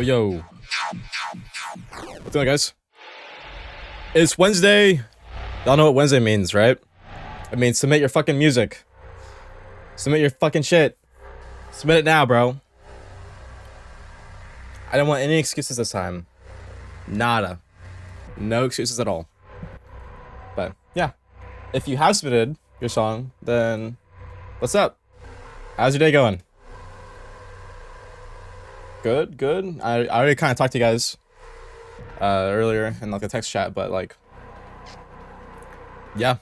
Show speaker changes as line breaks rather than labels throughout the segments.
Yo. What's going on, guys? It's Wednesday. Y'all know what Wednesday means, right? It means submit your fucking music. Submit your fucking shit. Submit it now, bro. I don't want any excuses this time. Nada. No excuses at all. But, yeah. If you have submitted your song, then what's up? How's your day going? Good. I already kind of talked to you guys earlier in like a text chat, but like, yeah,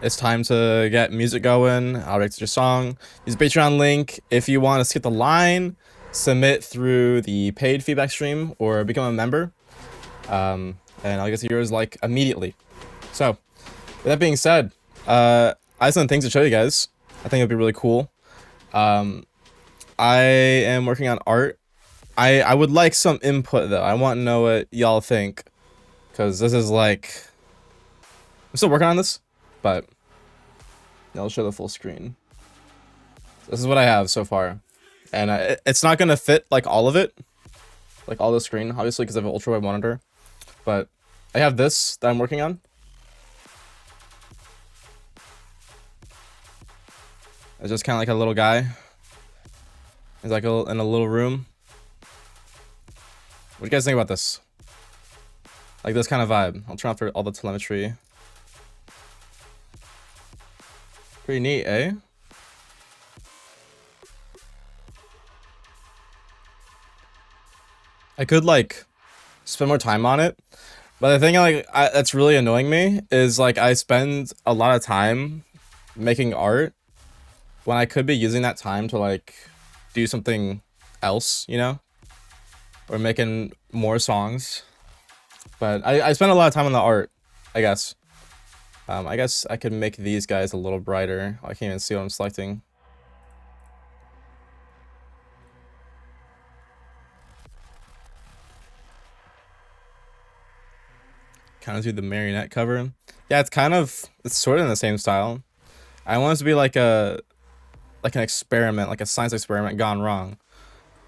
it's time to get music going. I'll react to your song. Use the Patreon link if you want to skip the line. Submit through the paid feedback stream or become a member, and I'll get to yours like immediately. So, with that being said, I have some things to show you guys. I think it'll be really cool. I am working on art. I would like some input though. I want to know what y'all think, because this is like, I'm still working on this, but I'll show the full screen. This is what I have so far, and it's not gonna fit like all of it, like all the screen, obviously, because I have an ultra wide monitor. But I have this that I'm working on. It's just kind of like a little guy. He's like in a little room. What do you guys think about this? Like this kind of vibe. I'll turn off all the telemetry. Pretty neat, eh? I could like spend more time on it, but the thing that's really annoying me is like I spend a lot of time making art when I could be using that time to like do something else, you know, or making more songs. But I spend a lot of time on the art, I guess. I guess I could make these guys a little brighter. I can't even see what I'm selecting. Kind of do the marionette cover. Yeah, it's sort of in the same style. I want it to be like an experiment, like a science experiment gone wrong.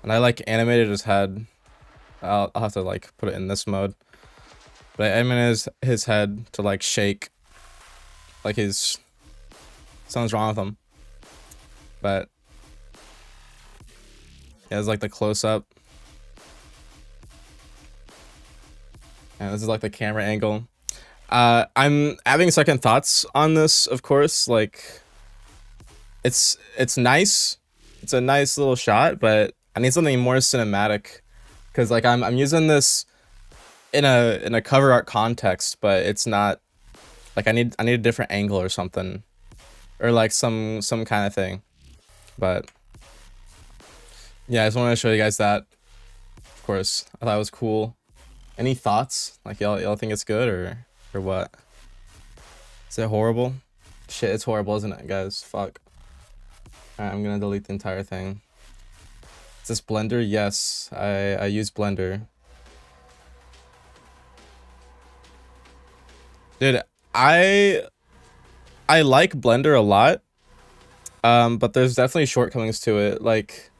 And I like animated his head. I'll have to like put it in this mode. But I animated his head to like shake. Like something's wrong with him. But yeah, it's like the close up. And this is like the camera angle. I'm having second thoughts on this, of course. Like it's nice. It's a nice little shot, but I need something more cinematic. Cause like I'm using this in a cover art context, but it's not like I need a different angle or something. Or like some kind of thing. But yeah, I just wanted to show you guys that. Of course. I thought it was cool. Any thoughts? Like y'all think it's good or what? Is it horrible? Shit, it's horrible, isn't it, guys? Fuck. Alright, I'm gonna delete the entire thing. Is this Blender? Yes, I use Blender. Dude, I like Blender a lot. But there's definitely shortcomings to it. Like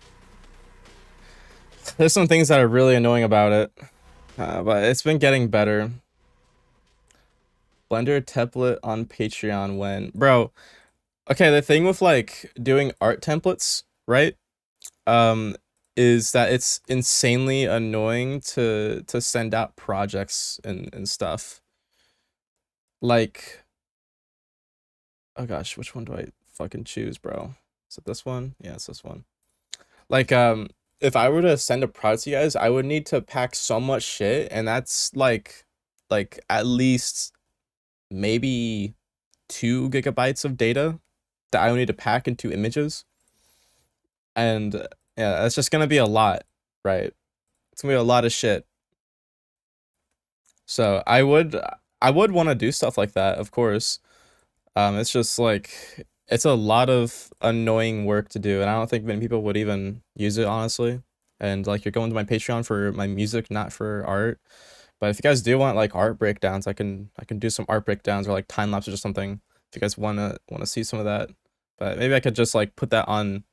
There's some things that are really annoying about it, but it's been getting better. Blender template on Patreon when, bro. Okay, the thing with like doing art templates, right? Is that it's insanely annoying to send out projects and stuff. Like, oh gosh, which one do I fucking choose, bro? Is it this one? Yeah, it's this one. Like, if I were to send a product to you guys, I would need to pack so much shit, and that's like at least maybe 2 gigabytes of data that I would need to pack into images. And yeah, that's just gonna be a lot, right? It's gonna be a lot of shit. So I would want to do stuff like that, of course. It's just like it's a lot of annoying work to do, and I don't think many people would even use it, honestly. And like, you're going to my Patreon for my music, not for art. But if you guys do want like art breakdowns, I can do some art breakdowns or like time lapses or something. If you guys wanna see some of that, but maybe I could just like put that on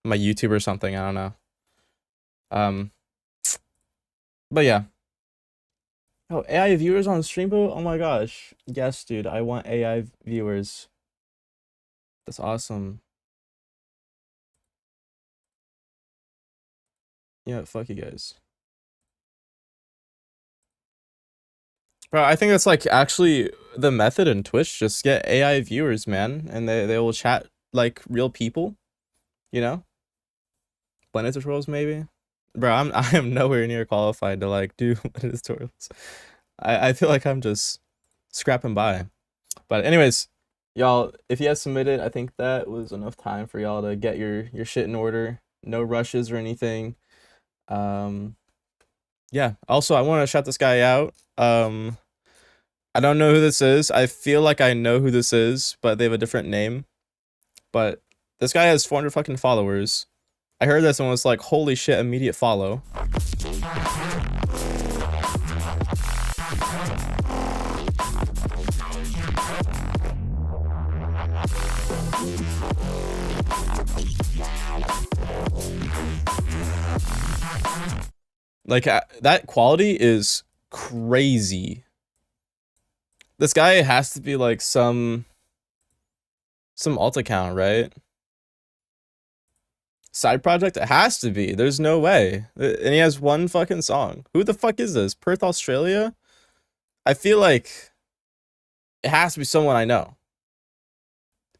my YouTube or something. I don't know. But yeah. Oh, AI viewers on Streambo? Oh my gosh. Yes, dude. I want AI viewers. That's awesome. Yeah, fuck you guys. Bro, I think that's like actually the method in Twitch. Just get AI viewers, man, and they will chat like real people, you know? Blended tutorials maybe? Bro, I am nowhere near qualified to like do blended tutorials. I feel like I'm just scrapping by. But anyways, y'all, if you guys submitted, I think that was enough time for y'all to get your shit in order. No rushes or anything. Yeah. Also, I want to shout this guy out. I don't know who this is. I feel like I know who this is, but they have a different name. But this guy has 400 fucking followers. I heard this and was like, holy shit, immediate follow. Like, that quality is crazy. This guy has to be like some alt account, right? Side project? It has to be. There's no way. And he has one fucking song. Who the fuck is this? Perth, Australia? I feel like it has to be someone I know.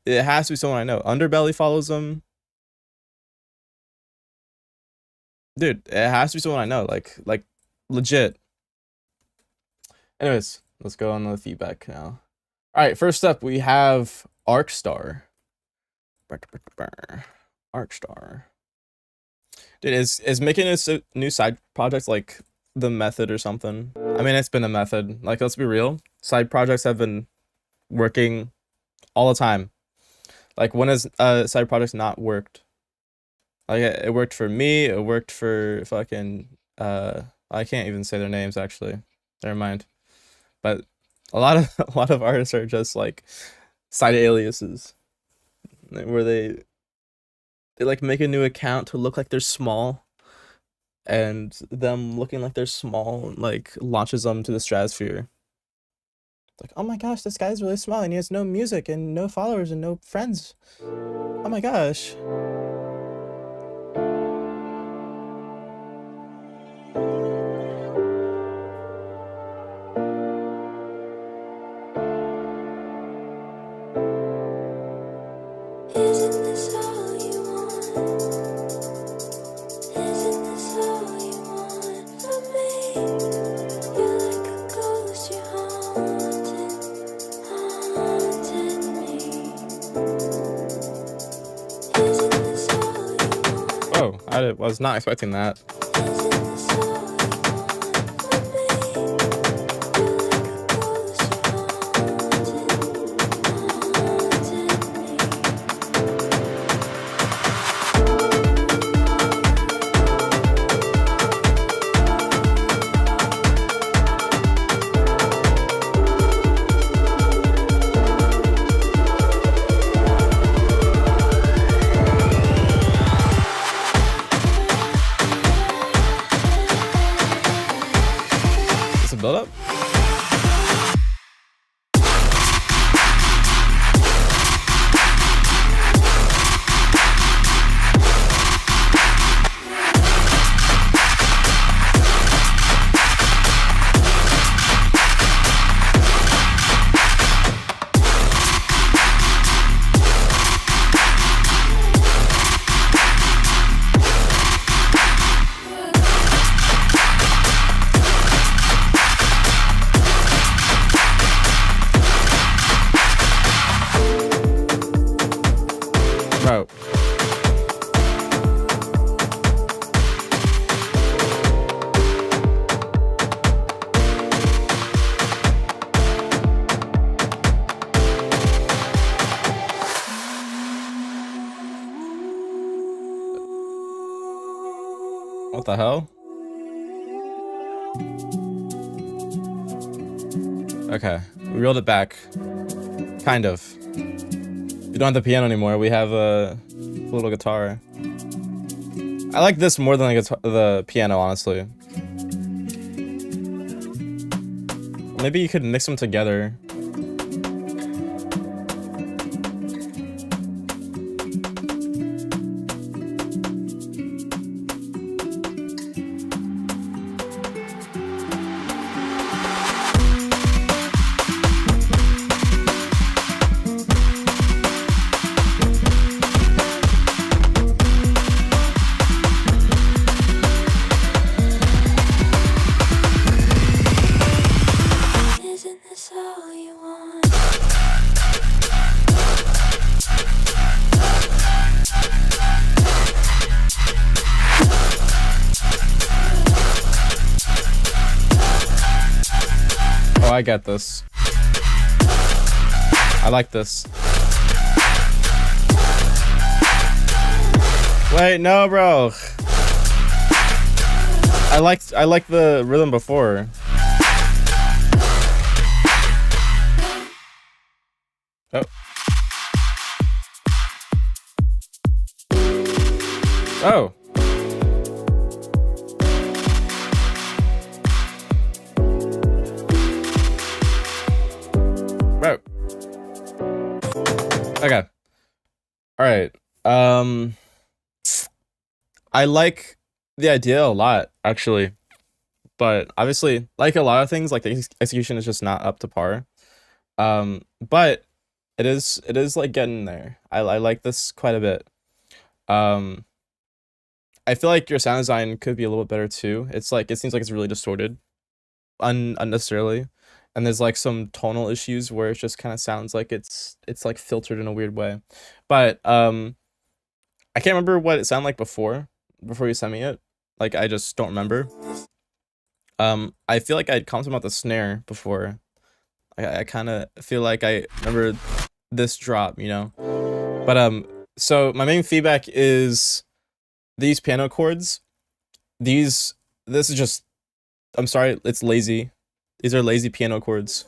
It has to be someone I know. Underbelly follows him. Dude, it has to be someone I know. Like legit. Anyways, let's go on the feedback now. Alright, first up we have Arkstar. Arkstar. Dude, is making a new side project like the method or something? I mean, it's been a method. Like, let's be real. Side projects have been working all the time. Like, when has side projects not worked? Like, it worked for me. It worked for fucking I can't even say their names actually. Never mind. But a lot of artists are just like side aliases, where they like make a new account to look like they're small, and them looking like they're small like launches them to the stratosphere. It's like, oh my gosh, this guy's really small and he has no music and no followers and no friends. Oh my gosh. Oh, I was not expecting that. build up? Bro. What the hell? Okay, we rolled it back. Kind of. We don't have the piano anymore. We have a little guitar. I like this more than the piano, honestly. Maybe you could mix them together. Oh, I get this. I like this. Wait, no, bro. I liked the rhythm before. Oh. Oh. Bro. Okay. All right. I like the idea a lot, actually, but obviously, like a lot of things, like the execution is just not up to par. But it is like getting there. I like this quite a bit. I feel like your sound design could be a little bit better too. It's like it seems like it's really distorted, unnecessarily, and there's like some tonal issues where it just kind of sounds like it's like filtered in a weird way. But I can't remember what it sounded like before you sent me it. Like I just don't remember. I feel like I'd commented about the snare before. I kind of feel like I remember this drop, you know. But so my main feedback is these piano chords. This is just, I'm sorry, it's lazy. These are lazy piano chords.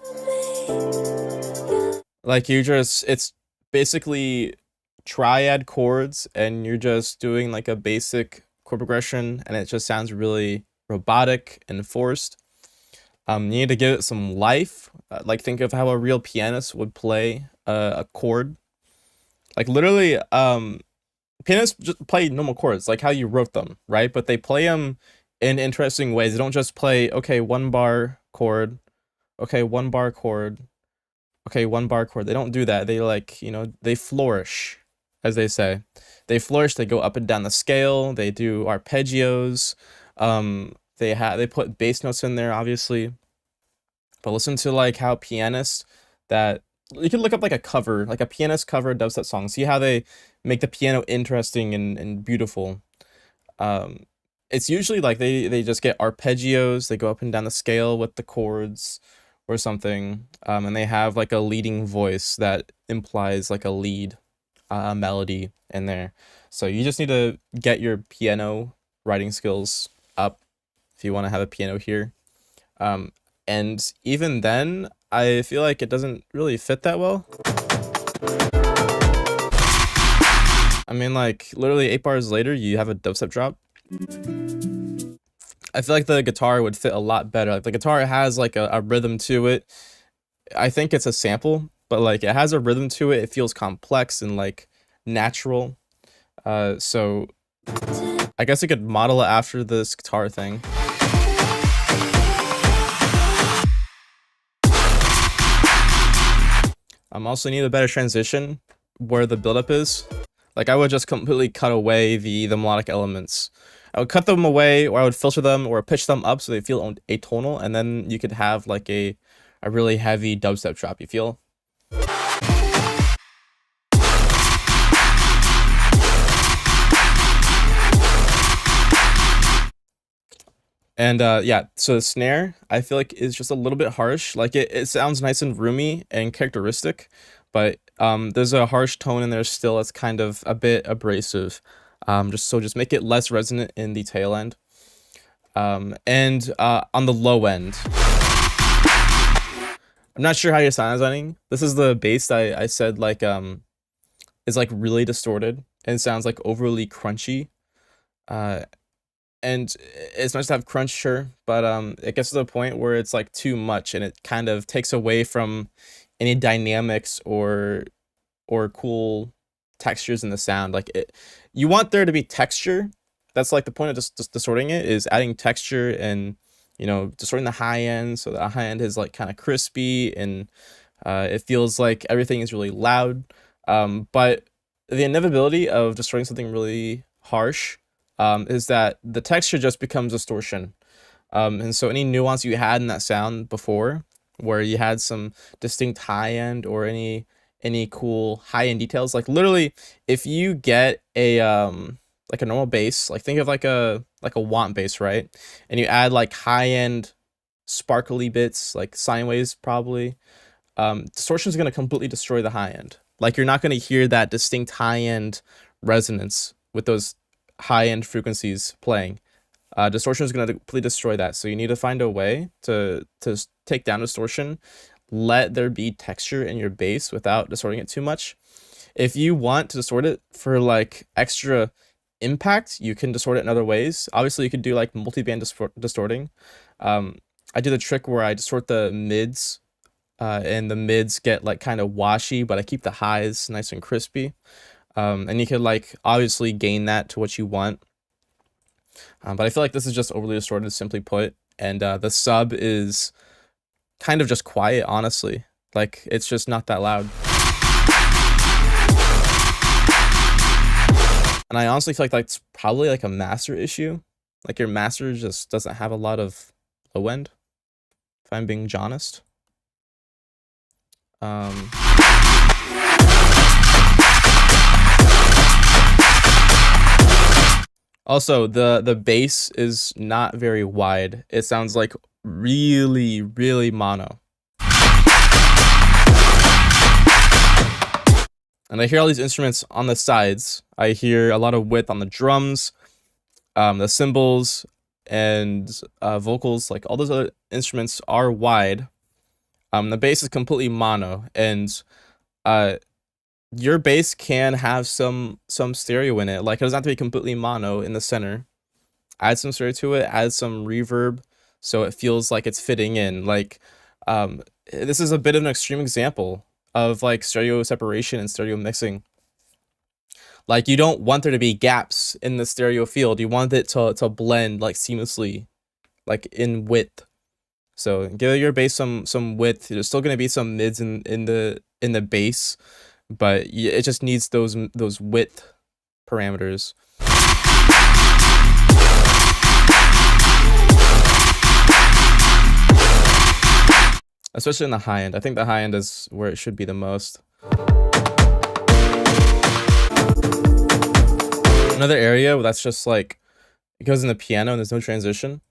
Like it's basically triad chords, and you're just doing like a basic chord progression, and it just sounds really robotic and forced. You need to give it some life. Like think of how a real pianist would play a chord. Like literally, pianists just play normal chords, like how you wrote them, right? But they play them in interesting ways. They don't just play, okay, 1 bar chord, okay, 1 bar chord, okay, 1 bar chord. They don't do that. They like, you know, they flourish, as they say. They flourish. They go up and down the scale. They do arpeggios. They put bass notes in there, obviously. But listen to like how pianists that you can look up like a cover, like a pianist cover dubstep song. See how they make the piano interesting and beautiful. It's usually like they just get arpeggios. They go up and down the scale with the chords or something, and they have like a leading voice that implies like a lead, melody in there. So you just need to get your piano writing skills up if you want to have a piano here. And even then, I feel like it doesn't really fit that well. I mean, like, literally 8 bars later, you have a dubstep drop. I feel like the guitar would fit a lot better. Like the guitar has like a rhythm to it. I think it's a sample, but like it has a rhythm to it. It feels complex and like natural. So I guess I could model it after this guitar thing. Also need a better transition where the buildup is. Like I would just completely cut away the melodic elements. I would cut them away, or I would filter them or pitch them up so they feel atonal, and then you could have like a really heavy dubstep drop, you feel? And yeah, so the snare, I feel like is just a little bit harsh. Like it sounds nice and roomy and characteristic, but there's a harsh tone in there still. It's kind of a bit abrasive. Just make it less resonant in the tail end. And on the low end, I'm not sure how you're sound designing. This is the bass I said like is like really distorted and sounds like overly crunchy. And it's nice to have crunch, sure, but it gets to the point where it's like too much and it kind of takes away from any dynamics or cool textures in the sound. Like you want there to be texture. That's like the point of just distorting it, is adding texture and, you know, distorting the high end so the high end is like kind of crispy and it feels like everything is really loud. But the inevitability of distorting something really harsh is that the texture just becomes distortion. And so any nuance you had in that sound before, where you had some distinct high end or any cool high end details, like literally if you get a like a normal bass, like think of like a want bass, right? And you add like high end sparkly bits, like sine waves probably, distortion is going to completely destroy the high end. Like you're not going to hear that distinct high end resonance with those high end frequencies playing. Distortion is going to completely destroy that. So you need to find a way to take down distortion, let there be texture in your bass without distorting it too much. If you want to distort it for like extra impact, you can distort it in other ways. Obviously you could do like multi-band distorting. I do the trick where I distort the mids, and the mids get like kind of washy, but I keep the highs nice and crispy. And you could like obviously gain that to what you want. But I feel like this is just overly distorted, simply put. And the sub is kind of just quiet, honestly. Like it's just not that loud. And I honestly feel like that's probably like a master issue. Like your master just doesn't have a lot of low end, if I'm being honest. Also, the bass is not very wide. It sounds like really, really mono. And I hear all these instruments on the sides. I hear a lot of width on the drums, the cymbals, and vocals. Like all those other instruments are wide. The bass is completely mono, and your bass can have some stereo in it. Like it doesn't have to be completely mono in the center. Add some stereo to it, add some reverb so it feels like it's fitting in. Like this is a bit of an extreme example of like stereo separation and stereo mixing. Like you don't want there to be gaps in the stereo field. You want it to blend like seamlessly, like in width. So give your bass some width. There's still gonna be some mids in the bass, but it just needs those width parameters. Especially in the high end. I think the high end is where it should be the most. Another area that's just like, it goes in the piano and there's no transition.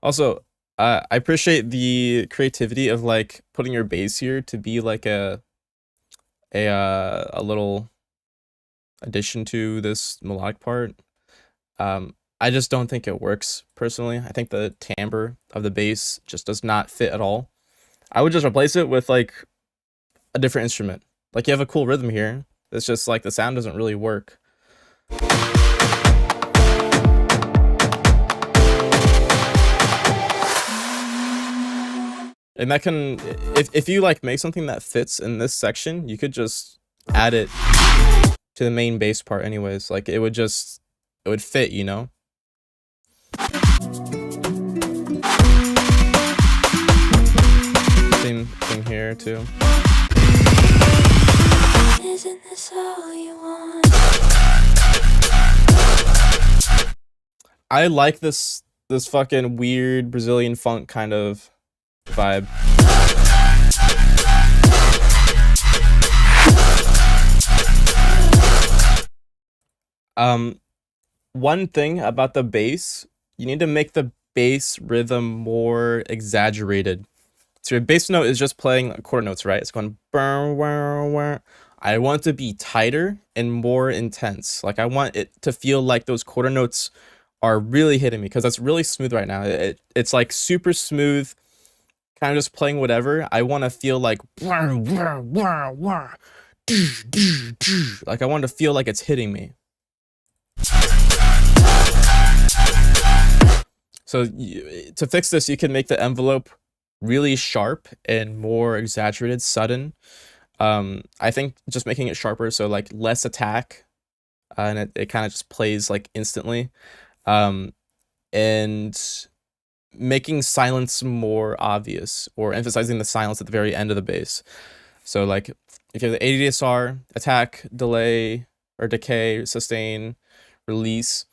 Also, I appreciate the creativity of like putting your bass here to be like a little addition to this melodic part. I just don't think it works personally. I think the timbre of the bass just does not fit at all. I would just replace it with like a different instrument. Like you have a cool rhythm here. It's just like the sound doesn't really work. And that can, if you like make something that fits in this section, you could just add it to the main bass part anyways. Like it would fit, you know? Same thing here too. Isn't this all you want? I like this fucking weird Brazilian funk kind of vibe. One thing about the bass, you need to make the bass rhythm more exaggerated. So your bass note is just playing quarter notes, right? It's going burr, wah, wah. I want it to be tighter and more intense. Like I want it to feel like those quarter notes are really hitting me, because that's really smooth right now. It's like super smooth, kind of just playing whatever. I want to feel like wah, wah, wah, wah. Like I want to feel like it's hitting me. So to fix this, you can make the envelope really sharp and more exaggerated, sudden. I think just making it sharper, so like less attack, and it kind of just plays like instantly. And making silence more obvious, or emphasizing the silence at the very end of the bass. So like if you have the ADSR, attack, delay, or decay, sustain, release,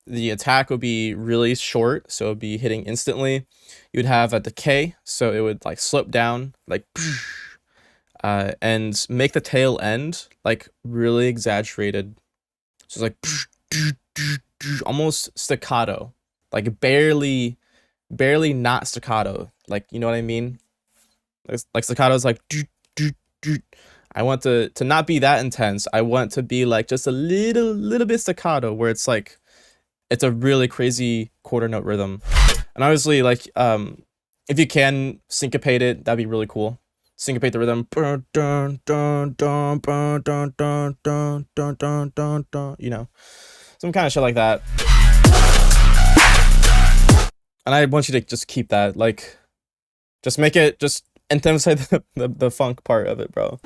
the attack would be really short, so it would be hitting instantly. You would have a decay, so it would like slope down, like, and make the tail end like really exaggerated. So it's like almost staccato, like barely not staccato. Like, you know what I mean? Like staccato is like, I want to not be that intense. I want to be like just a little bit staccato, where it's like, it's a really crazy quarter note rhythm. And obviously, like, if you can syncopate it, that'd be really cool. Syncopate the rhythm, you know, some kind of shit like that. And I want you to just keep that, like, just make it, just emphasize the funk part of it, bro.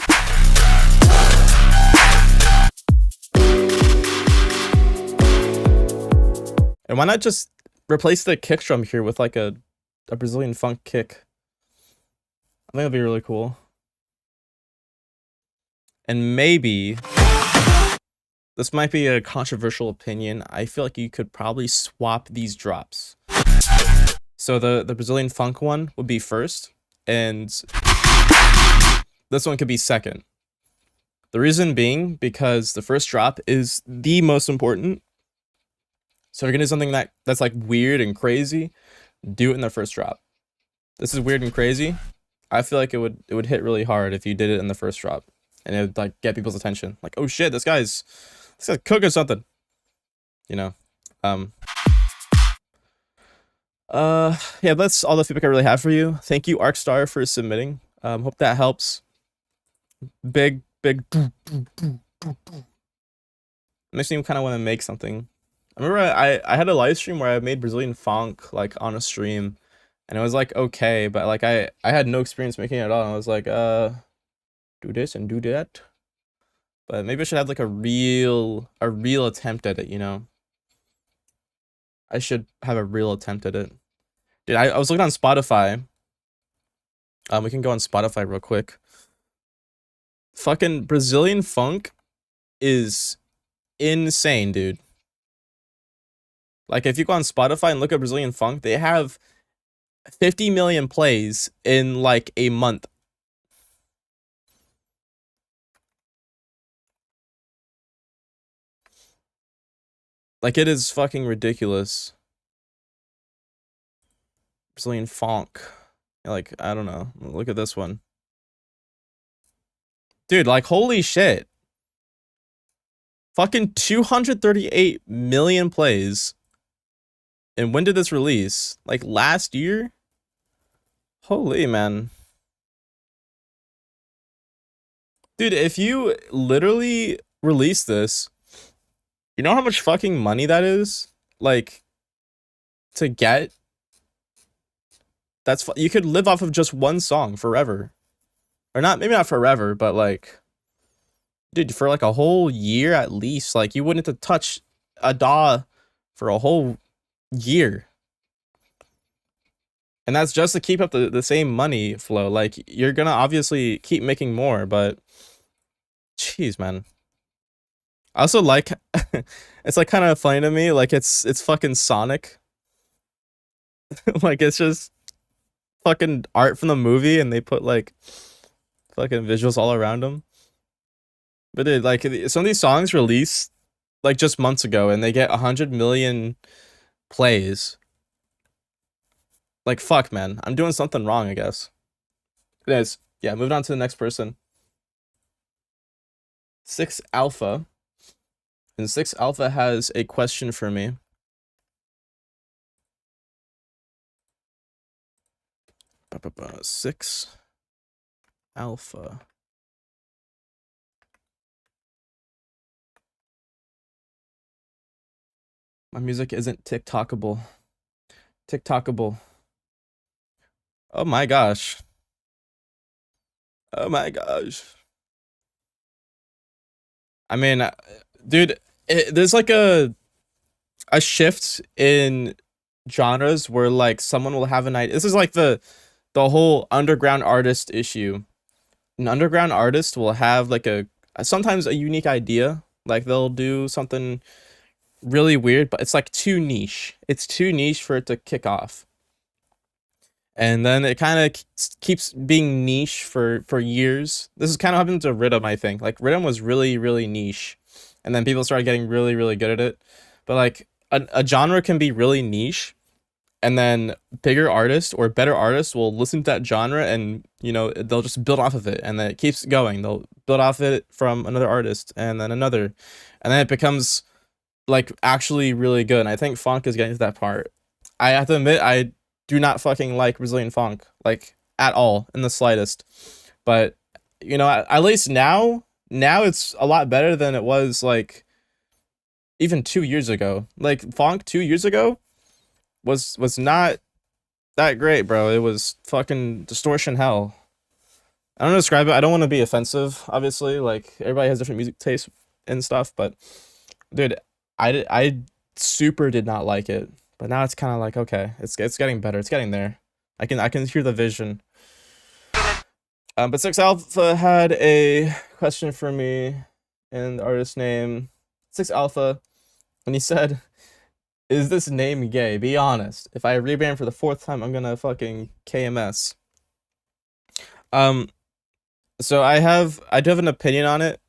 And why not just replace the kick drum here with like a Brazilian funk kick? I think that'd be really cool. And maybe, this might be a controversial opinion, I feel like you could probably swap these drops. So the Brazilian funk one would be first, and this one could be second. The reason being, because the first drop is the most important. So if you're gonna do something that's like weird and crazy, do it in the first drop. This is weird and crazy. I feel like it would hit really hard if you did it in the first drop, and it would like get people's attention. Like, oh shit, this guy's cooking something. You know. Yeah, that's all the feedback I really have for you. Thank you, Arkstar, for submitting. Hope that helps. Big. Makes me kind of want to make something. I remember I had a live stream where I made Brazilian funk like on a stream, and it was like okay, but like I had no experience making it at all. And I was like, do this and do that. But maybe I should have like a real attempt at it, you know? I should have a real attempt at it. Dude, I was looking on Spotify. We can go on Spotify real quick. Fucking Brazilian funk is insane, dude. Like, if you go on Spotify and look at Brazilian funk, they have 50 million plays in like a month. Like, it is fucking ridiculous. Brazilian funk. Like, I don't know. Look at this one. Dude, like, holy shit. Fucking 238 million plays. And when did this release? Like, last year? Holy, man. Dude, if you literally release this, you know how much fucking money that is? Like, to get? you could live off of just one song forever. Or not, maybe not forever, but like, dude, for like a whole year at least, like you wouldn't have to touch a DAW for a whole year. And that's just to keep up the same money flow. Like, you're gonna obviously keep making more, but jeez, man. I also like, it's like kind of funny to me, like it's fucking Sonic. Like, it's just fucking art from the movie, and they put like fucking visuals all around them. But dude, like some of these songs released like just months ago, and they get 100 million plays. Like, fuck, man. I'm doing something wrong, I guess. Anyways, yeah, moving on to the next person. 6 Alpha. And 6 Alpha has a question for me. 6 Alpha. My music isn't TikTokable. TikTokable. Oh my gosh. Oh my gosh. I mean, dude, there's like a shift in genres where like someone will have an idea. This is like the whole underground artist issue. An underground artist will have like sometimes a unique idea. Like, they'll do something really weird, but it's like too niche. It's too niche for it to kick off. And then it kind of keeps being niche for years. This is kind of happened to Rhythm, I think. Like, Rhythm was really, really niche. And then people started getting really, really good at it. But like, a genre can be really niche, and then bigger artists or better artists will listen to that genre, and, you know, they'll just build off of it, and then it keeps going. They'll build off it from another artist, and then another. And then it becomes like actually really good. And I think funk is getting to that part. I have to admit, I do not fucking like Brazilian funk, like, at all, in the slightest. But, you know, at least now it's a lot better than it was, like, even 2 years ago. Like, funk 2 years ago was not that great, bro. It was fucking distortion hell. I don't know how to describe it. I don't want to be offensive, obviously. Like, everybody has different music tastes and stuff, but, dude, I super did not like it. But now it's kind of like, okay, it's getting better. It's getting there. I can hear the vision. But 6 Alpha had a question for me, and the artist name 6 Alpha, and he said, "Is this name gay? Be honest. If I rebrand for the 4th time, I'm gonna fucking KMS." So I do have an opinion on it.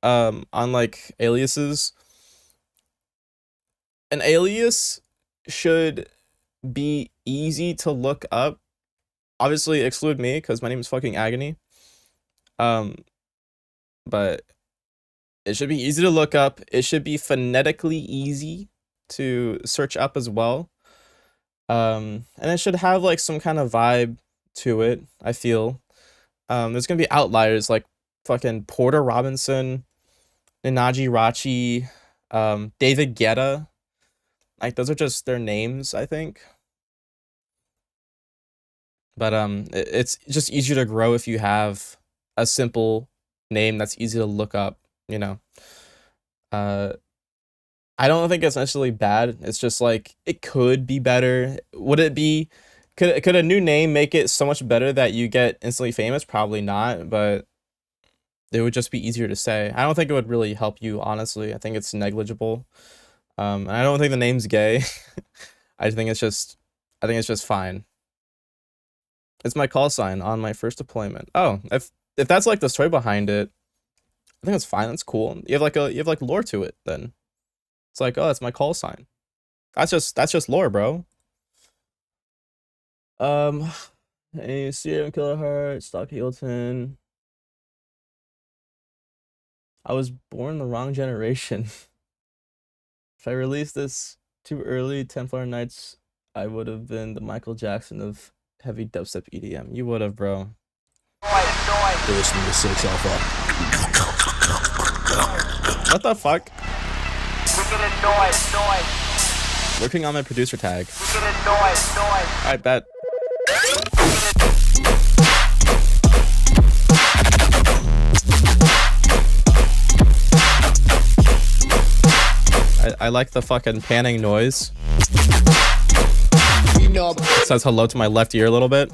On like aliases. An alias should be easy to look up. Obviously exclude me, because my name is fucking Agony. But it should be easy to look up. It should be phonetically easy to search up as well. And it should have like some kind of vibe to it, I feel. There's gonna be outliers like fucking Porter Robinson, Nanaji Rachi, David Guetta. Like, those are just their names, I think. But it's just easier to grow if you have a simple name that's easy to look up, you know. I don't think it's necessarily bad. It's just like, it could be better. Would it be, could a new name make it so much better that you get instantly famous? Probably not, but it would just be easier to say. I don't think it would really help you, honestly. I think it's negligible. And I don't think the name's gay. I think it's just fine. It's my call sign on my first deployment. Oh, if that's like the story behind it, I think it's fine. That's cool. You have like lore to it then. It's like, oh, that's my call sign. That's just lore, bro. A serial killer heart, Stock Hilton. I was born the wrong generation. If I released this too early, Templar Nights, I would have been the Michael Jackson of heavy dubstep EDM. You would have, bro.
You're listening to 6 Alpha.
What the fuck? Working on my producer tag. I bet. I like the fucking panning noise. It says hello to my left ear a little bit.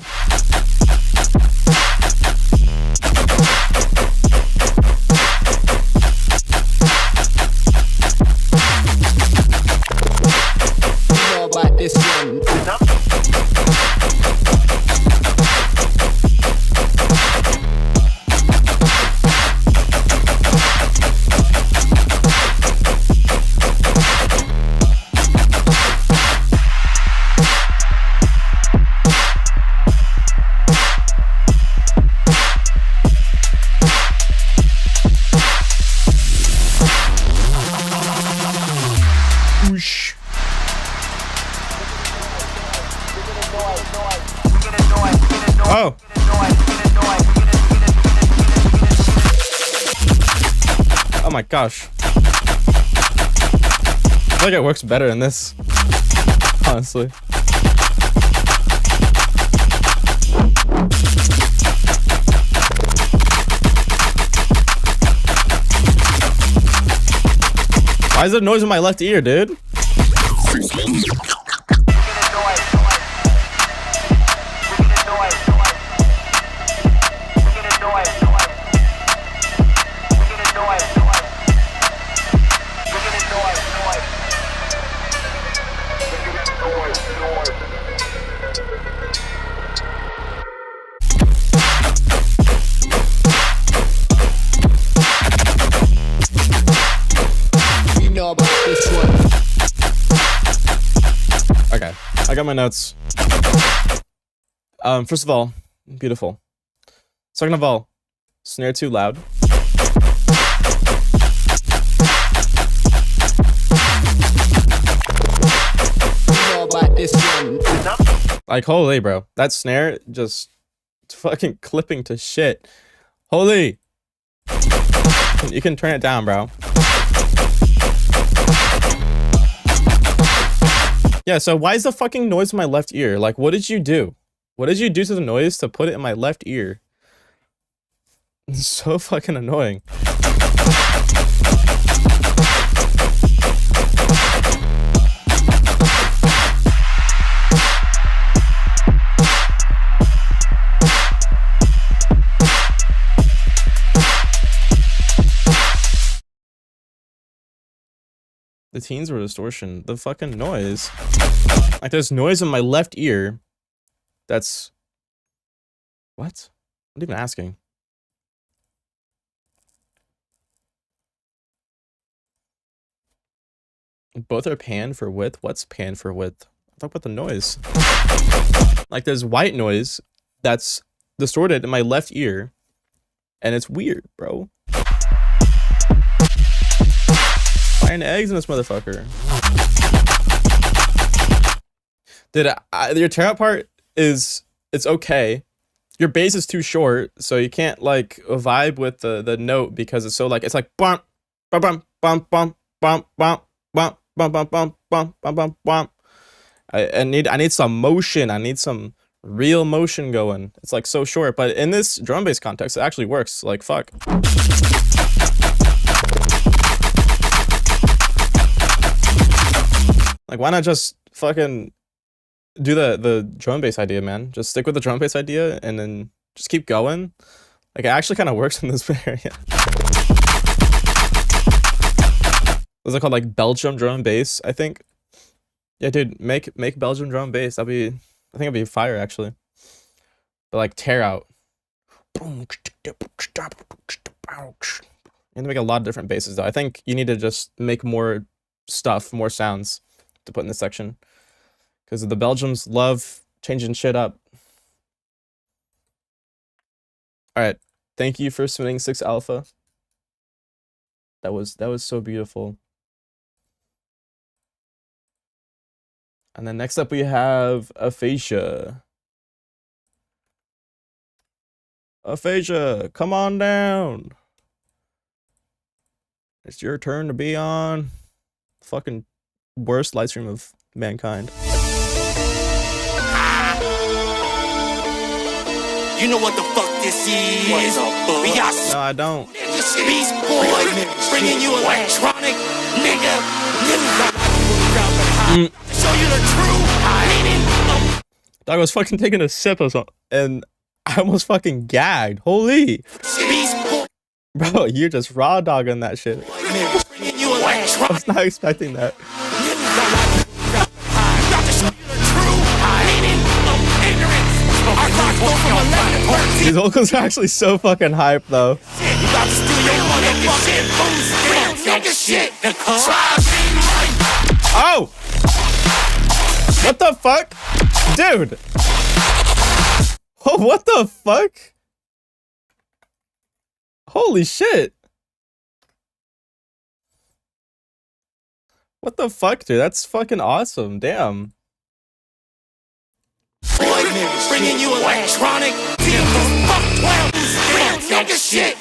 Whoosh. Oh. Oh my gosh. I feel like it works better in this, honestly. Why is there noise in my left ear, dude? Okay, I got my notes. First of all, beautiful. Second of all, snare too loud. Like, holy, bro. That snare just fucking clipping to shit. Holy. You can turn it down, bro. Yeah, so why is the fucking noise in my left ear? Like, what did you do? What did you do to the noise to put it in my left ear? It's so fucking annoying. The teens were distortion. The fucking noise. Like, there's noise in my left ear. That's... What? I'm not even asking. Both are pan for width? What's pan for width? Talk about the noise. Like, there's white noise that's distorted in my left ear. And it's weird, bro. Frying eggs in this motherfucker. Dude, your tear out part is, it's okay. Your bass is too short, so you can't like vibe with the note because it's so like, it's like bump, bump, bump, bump, bump, bump, bump, bump, bump, bump, bump, bump, bump, bump. I need some motion. I need some real motion going. It's like so short, but in this drum bass context, it actually works. Like, fuck. Like, why not just fucking do the drum bass idea, man? Just stick with the drum bass idea and then just keep going. Like, it actually kind of works in this area. Was it called like Belgium drum bass, I think? Yeah, dude, make Belgium drum bass. I think it'd be fire actually. But like tear out. You need to make a lot of different basses though. I think you need to just make more stuff, more sounds to put in this section. Because the Belgians love changing shit up. Alright. Thank you for submitting 6 Alpha. That was so beautiful. And then next up we have Aphasia. Aphasia, come on down. It's your turn to be on fucking worst live stream of mankind.
You know what the fuck this is? We got
No, I don't.
Beast Boy bringing you electronic, nigga. Show you the true meaning of
Dog was fucking taking a sip of something, and I almost fucking gagged. Holy.
Beast Boy.
Bro, you're just raw dogging that shit.
Bringing you
I
electronic.
was not expecting that. These vocals are actually so fucking hype, though. Oh! What the fuck? Dude! Oh, what the fuck? Holy shit. What the fuck, dude? That's fucking awesome. Damn.
Bringing you electronic. Nigga shit.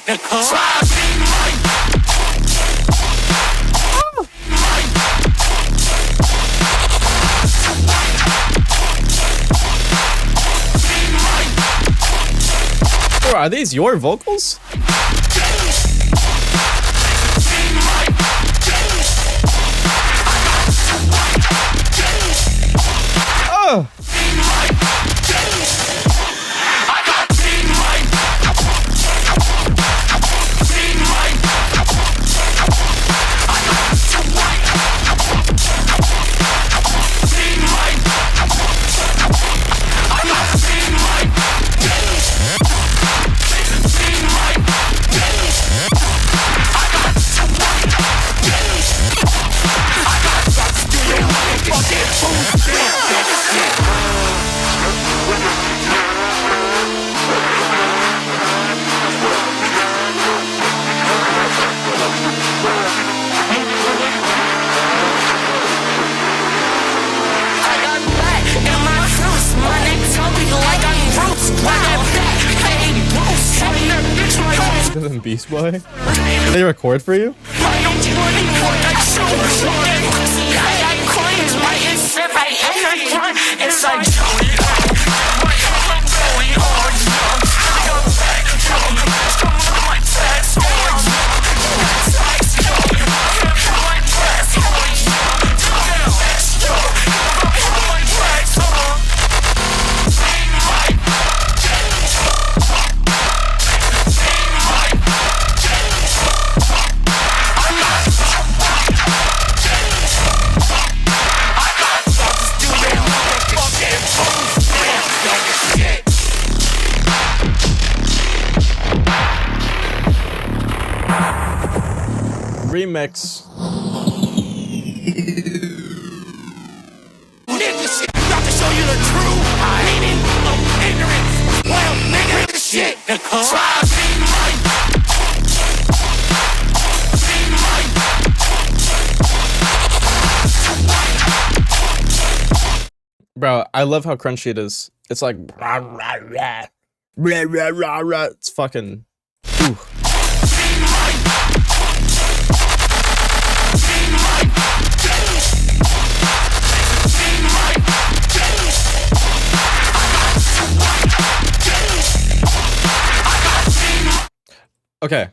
Bro, are these your vocals? Oh! Better than Beast Boy? Did they record for you? Remix.
Nigga shit. Got to show you the true meaning of ignorance. Well, nigga shit.
Bro, I love how crunchy it is. It's like rah, rah, rah, rah, rah, rah, rah. It's fucking. Ooh. Okay.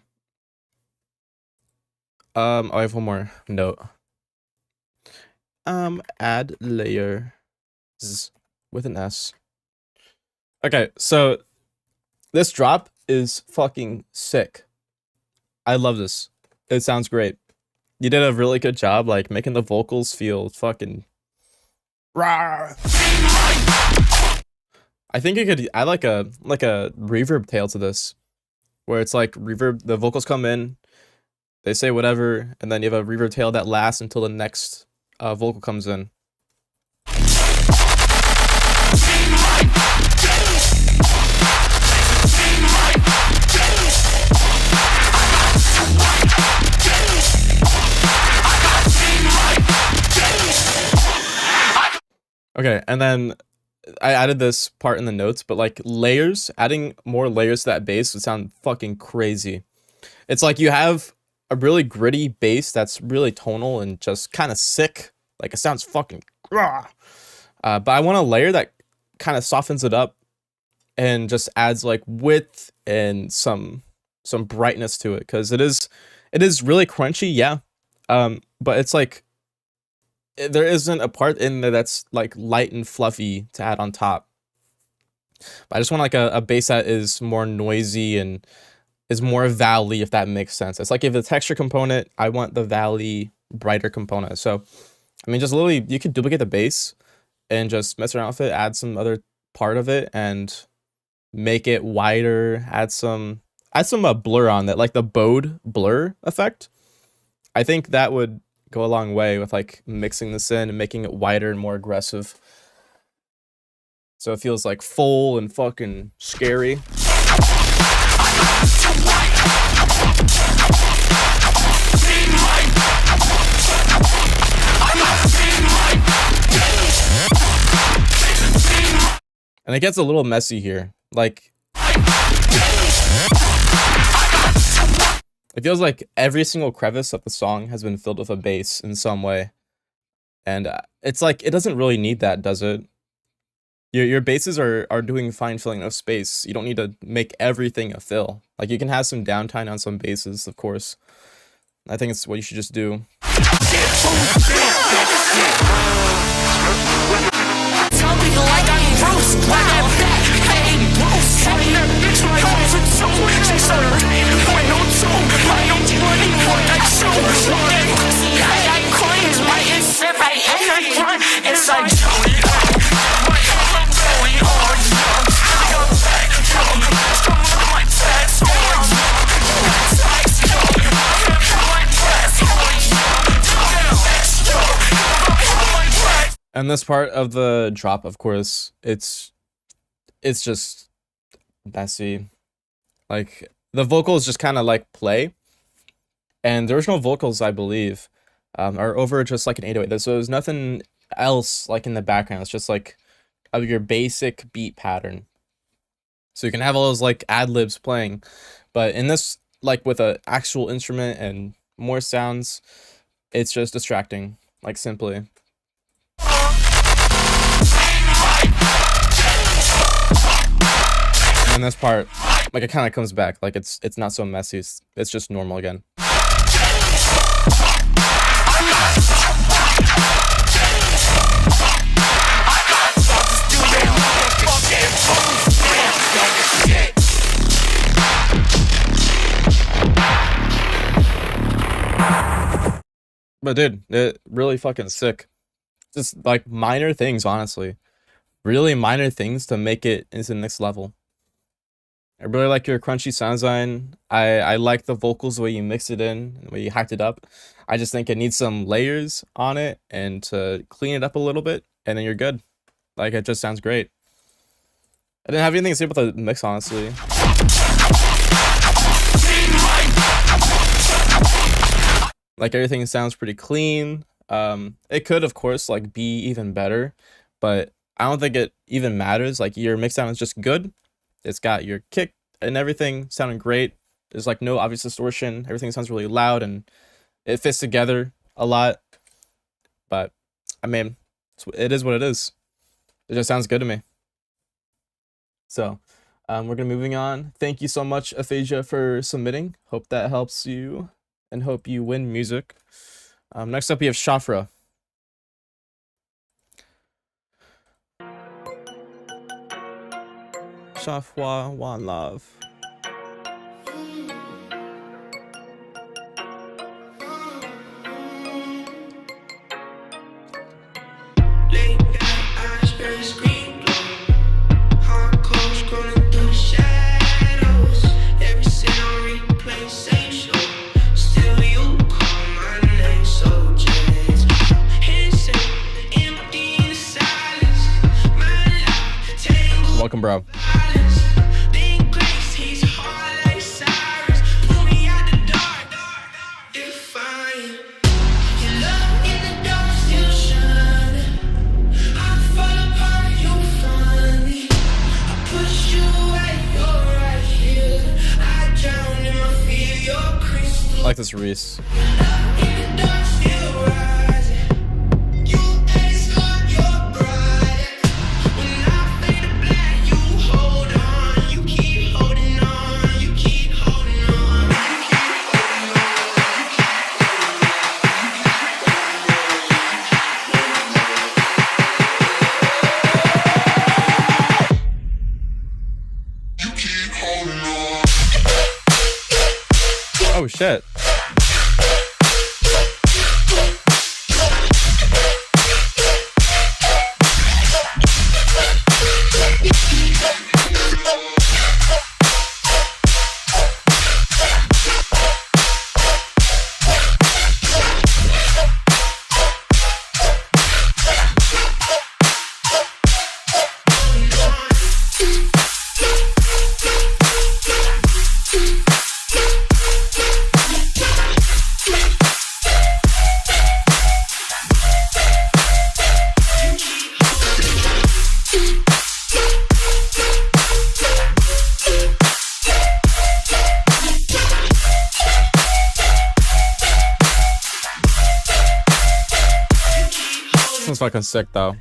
I have one more note. Add layers with an S. Okay, so this drop is fucking sick. I love this. It sounds great. You did a really good job, like making the vocals feel fucking. Rawr. I think you could add like a reverb tail to this, where it's like reverb. The vocals come in, they say whatever, and then you have a reverb tail that lasts until the next vocal comes in. Okay, and then I added this part in the notes, but like layers, adding more layers to that bass would sound fucking crazy. It's like you have a really gritty bass that's really tonal and just kind of sick. Like it sounds fucking but I want a layer that kind of softens it up and just adds like width and some brightness to it, because it is really crunchy, yeah. But it's like there isn't a part in there that's like light and fluffy to add on top. But I just want like a bass that is more noisy and is more valley, if that makes sense. It's like if the texture component, I want the valley brighter component. So I mean, just literally you could duplicate the bass and just mess around with it, add some other part of it and make it wider, add some blur on that, like the bowed blur effect. I think that would go a long way with like mixing this in and making it wider and more aggressive. So it feels like full and fucking scary. And it gets a little messy here. Like, it feels like every single crevice of the song has been filled with a bass in some way. And it's like, it doesn't really need that, does it? Your basses are doing fine filling of space. You don't need to make everything a fill. Like, you can have some downtime on some basses, of course. I think it's what you should just do. And this part of the drop, of course, it's just messy. Like, the vocals just kind of like play, and the original vocals, I believe, are over just like an 808. So there's nothing else like in the background. It's just like your basic beat pattern. So you can have all those like ad libs playing, but in this, like with an actual instrument and more sounds, it's just distracting, like simply. And this part, like, it kind of comes back, like it's not so messy, it's just normal again. But dude, it really fucking sick. Just like minor things, honestly. Really minor things to make it into the next level. I really like your crunchy sound design. I like the vocals, the way you mix it in, the way you hyped it up. I just think it needs some layers on it and to clean it up a little bit, and then you're good. Like, it just sounds great. I didn't have anything to say about the mix, honestly. Like, everything sounds pretty clean. It could, of course, like be even better, but I don't think it even matters. Like, your mix sound is just good. It's got your kick and everything sounding great. There's like no obvious distortion. Everything sounds really loud and it fits together a lot. But I mean, it is what it is. It just sounds good to me. So we're gonna moving on. Thank you so much, Aphasia, for submitting. Hope that helps you and hope you win music. Next up we have Shafra. Shafwa One Love. Welcome, bro. I like this Reese. Oh shit. This one's fucking sick though.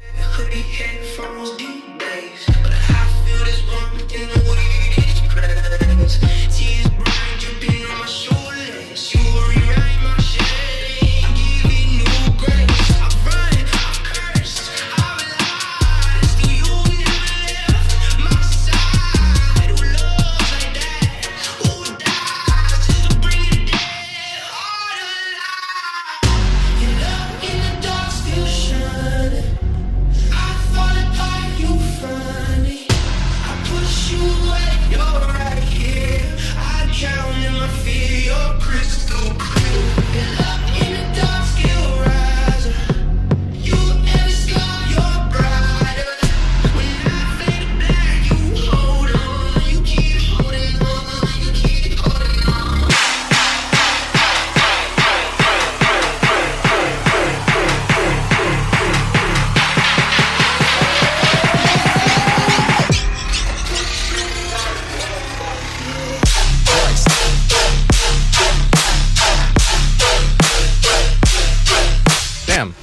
Damn.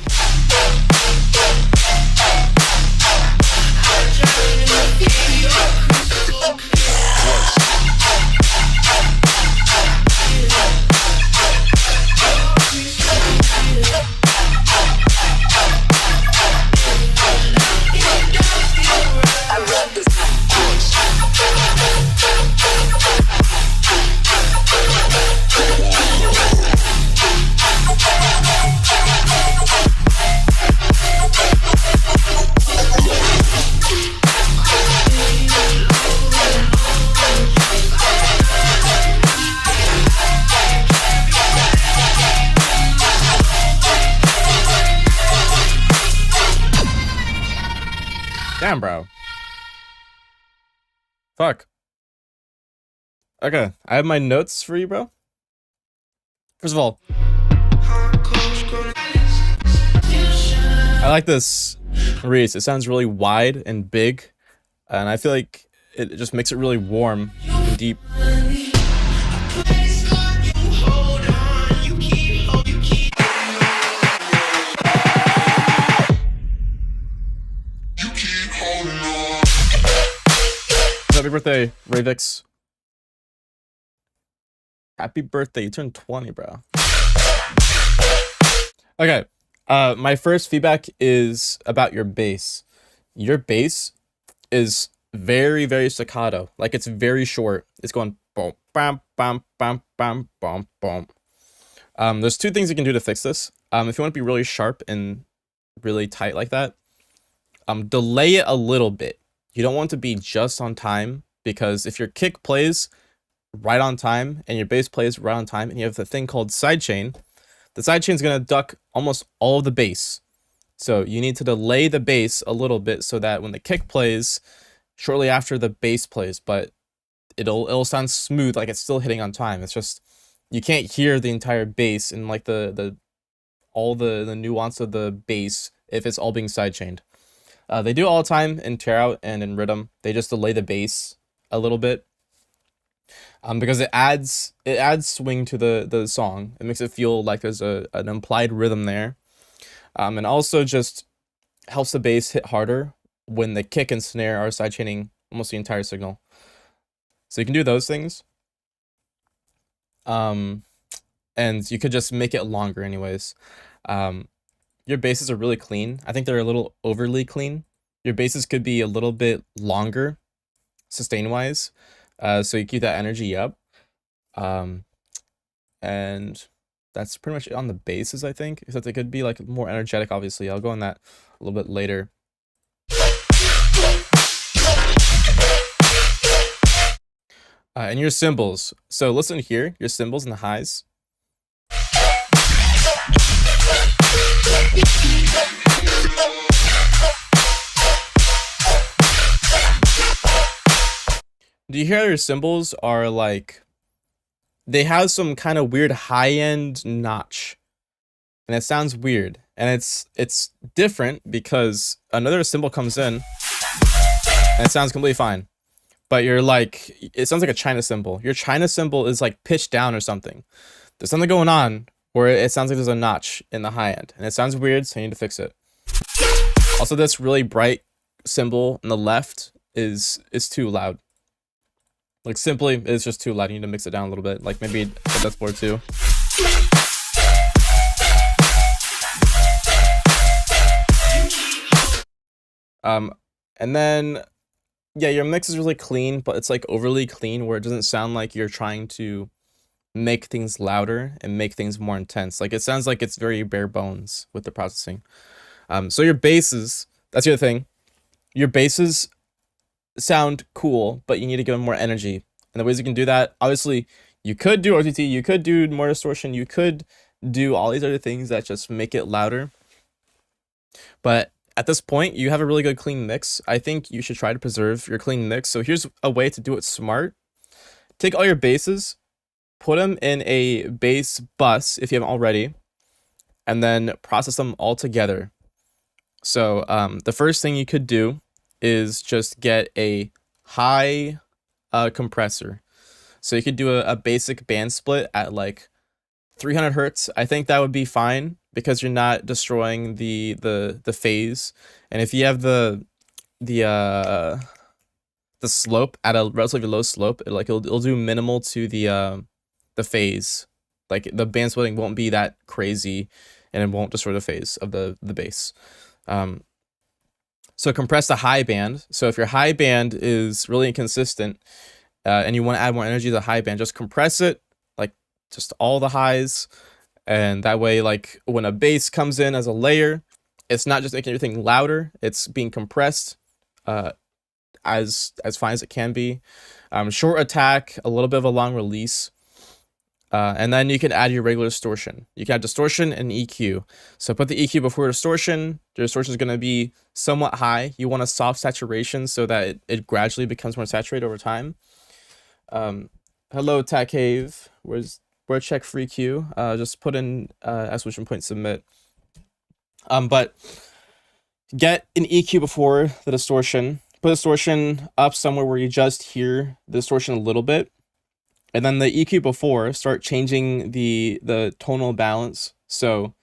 Damn, bro. Fuck. Okay, I have my notes for you, bro. First of all, I like this Reese. It sounds really wide and big, and I feel like it just makes it really warm and deep. Happy birthday, Ravix. Happy birthday, you turned 20, bro. Okay, my first feedback is about your bass. Your bass is very, very staccato. Like, it's very short. It's going boom, bam, bam, bam, bam, bam, bam. There's two things you can do to fix this. If you want to be really sharp and really tight like that, delay it a little bit. You don't want to be just on time, because if your kick plays right on time and your bass plays right on time and you have the thing called sidechain, the sidechain is going to duck almost all of the bass. So you need to delay the bass a little bit so that when the kick plays shortly after the bass plays, but it'll sound smooth, like it's still hitting on time. It's just you can't hear the entire bass and like all the nuance of the bass if it's all being sidechained. They do it all the time in Tear Out and in Rhythm. They just delay the bass a little bit, because it adds swing to the song. It makes it feel like there's an implied rhythm there, and also just helps the bass hit harder when the kick and snare are sidechaining almost the entire signal. So you can do those things, and you could just make it longer anyways. Your basses are really clean. I think they're a little overly clean. Your basses could be a little bit longer, sustain-wise, so you keep that energy up. and that's pretty much it on the bases, I think. Except it could be like more energetic, obviously. I'll go on that a little bit later. And your cymbals. So listen here, your cymbals and the highs. Do you hear your cymbals are like, they have some kind of weird high-end notch, and it sounds weird, and it's different because another cymbal comes in and it sounds completely fine, but you're like, it sounds like a China cymbal. Your China cymbal is like pitched down or something. There's something going on where it sounds like there's a notch in the high end, and it sounds weird, so you need to fix it. Also, this really bright cymbal on the left is too loud. Like, simply, it's just too loud. You need to mix it down a little bit. Like, maybe a decibel or two. And then, yeah, your mix is really clean, but it's like overly clean where it doesn't sound like you're trying to make things louder and make things more intense. Like, it sounds like it's very bare bones with the processing. So your basses, that's the other thing. Your basses sound cool, but you need to give them more energy. And the ways you can do that, obviously, you could do RTT, you could do more distortion, you could do all these other things that just make it louder. But at this point, you have a really good clean mix. I think you should try to preserve your clean mix. So here's a way to do it smart. Take all your basses, put them in a bass bus if you haven't already, and then process them all together. So the first thing you could do is just get a high compressor. So you could do a basic band split at like 300 hertz. I think that would be fine because you're not destroying the phase. And if you have the slope at a relatively low slope, it'll do minimal to the phase. Like, the band splitting won't be that crazy, and it won't destroy the phase of the bass. So compress the high band. So if your high band is really inconsistent and you want to add more energy to the high band, just compress it, like just all the highs. And that way, like when a bass comes in as a layer, it's not just making everything louder, it's being compressed as fine as it can be. Short attack, a little bit of a long release. And then you can add your regular distortion. You can add distortion and EQ. So put the EQ before distortion. Your distortion is going to be somewhat high. You want a soft saturation so that it gradually becomes more saturated over time. Hello, TACave. Where's check free Q? Just put in exclamation point submit. But get an EQ before the distortion. Put distortion up somewhere where you just hear the distortion a little bit. And then the EQ before, start changing the tonal balance. So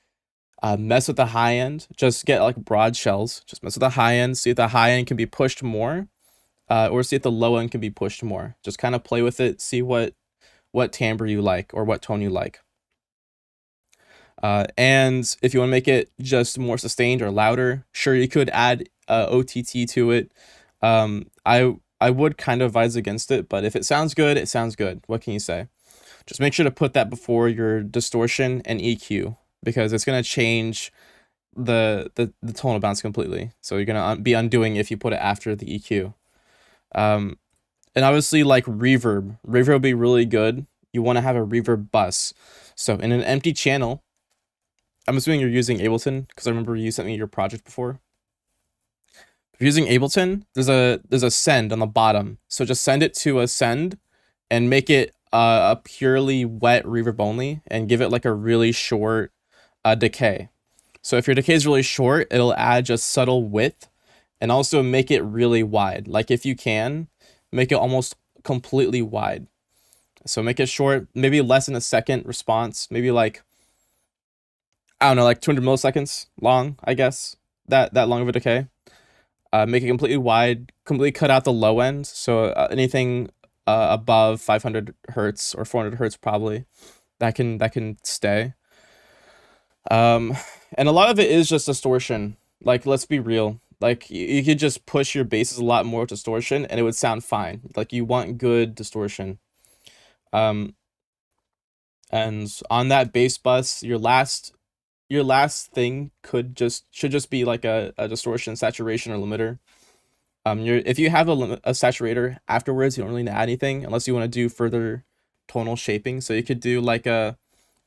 mess with the high end. Just get like broad shells. Just mess with the high end. See if the high end can be pushed more. Or see if the low end can be pushed more. Just kind of play with it. See what timbre you like or what tone you like. And if you want to make it just more sustained or louder, sure, you could add OTT to it. I would kind of advise against it, but if it sounds good, it sounds good. What can you say? Just make sure to put that before your distortion and EQ, because it's going to change the tonal bounce completely. So you're going to be undoing if you put it after the EQ. And obviously, like reverb would be really good. You want to have a reverb bus. So in an empty channel, I'm assuming you're using Ableton, because I remember you sent me your project before. If you're using Ableton, there's a send on the bottom. So just send it to a send and make it a purely wet reverb only, and give it like a really short decay. So if your decay is really short, it'll add just subtle width, and also make it really wide. Like, if you can, make it almost completely wide. So make it short, maybe less than a second response, maybe like, I don't know, like 200 milliseconds long, I guess, that long of a decay. Make it completely wide, completely cut out the low end. So anything above 500 hertz or 400 hertz probably, that can stay. And a lot of it is just distortion. Like, let's be real. Like, you could just push your basses a lot more with distortion and it would sound fine. Like, you want good distortion. And And on that bass bus, your last thing should just be like a distortion, saturation, or limiter. If you have a saturator afterwards, you don't really need to add anything unless you want to do further tonal shaping. So you could do like an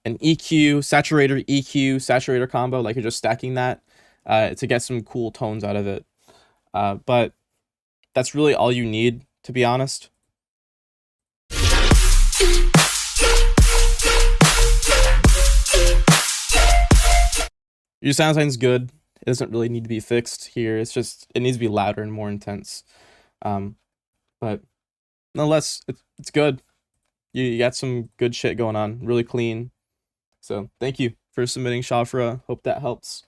EQ, saturator combo, like you're just stacking that to get some cool tones out of it. But that's really all you need, to be honest. Your sound design's good. It doesn't really need to be fixed here. It's just, it needs to be louder and more intense. But nonetheless, it's good. You got some good shit going on. Really clean. So thank you for submitting, Shafra. Hope that helps.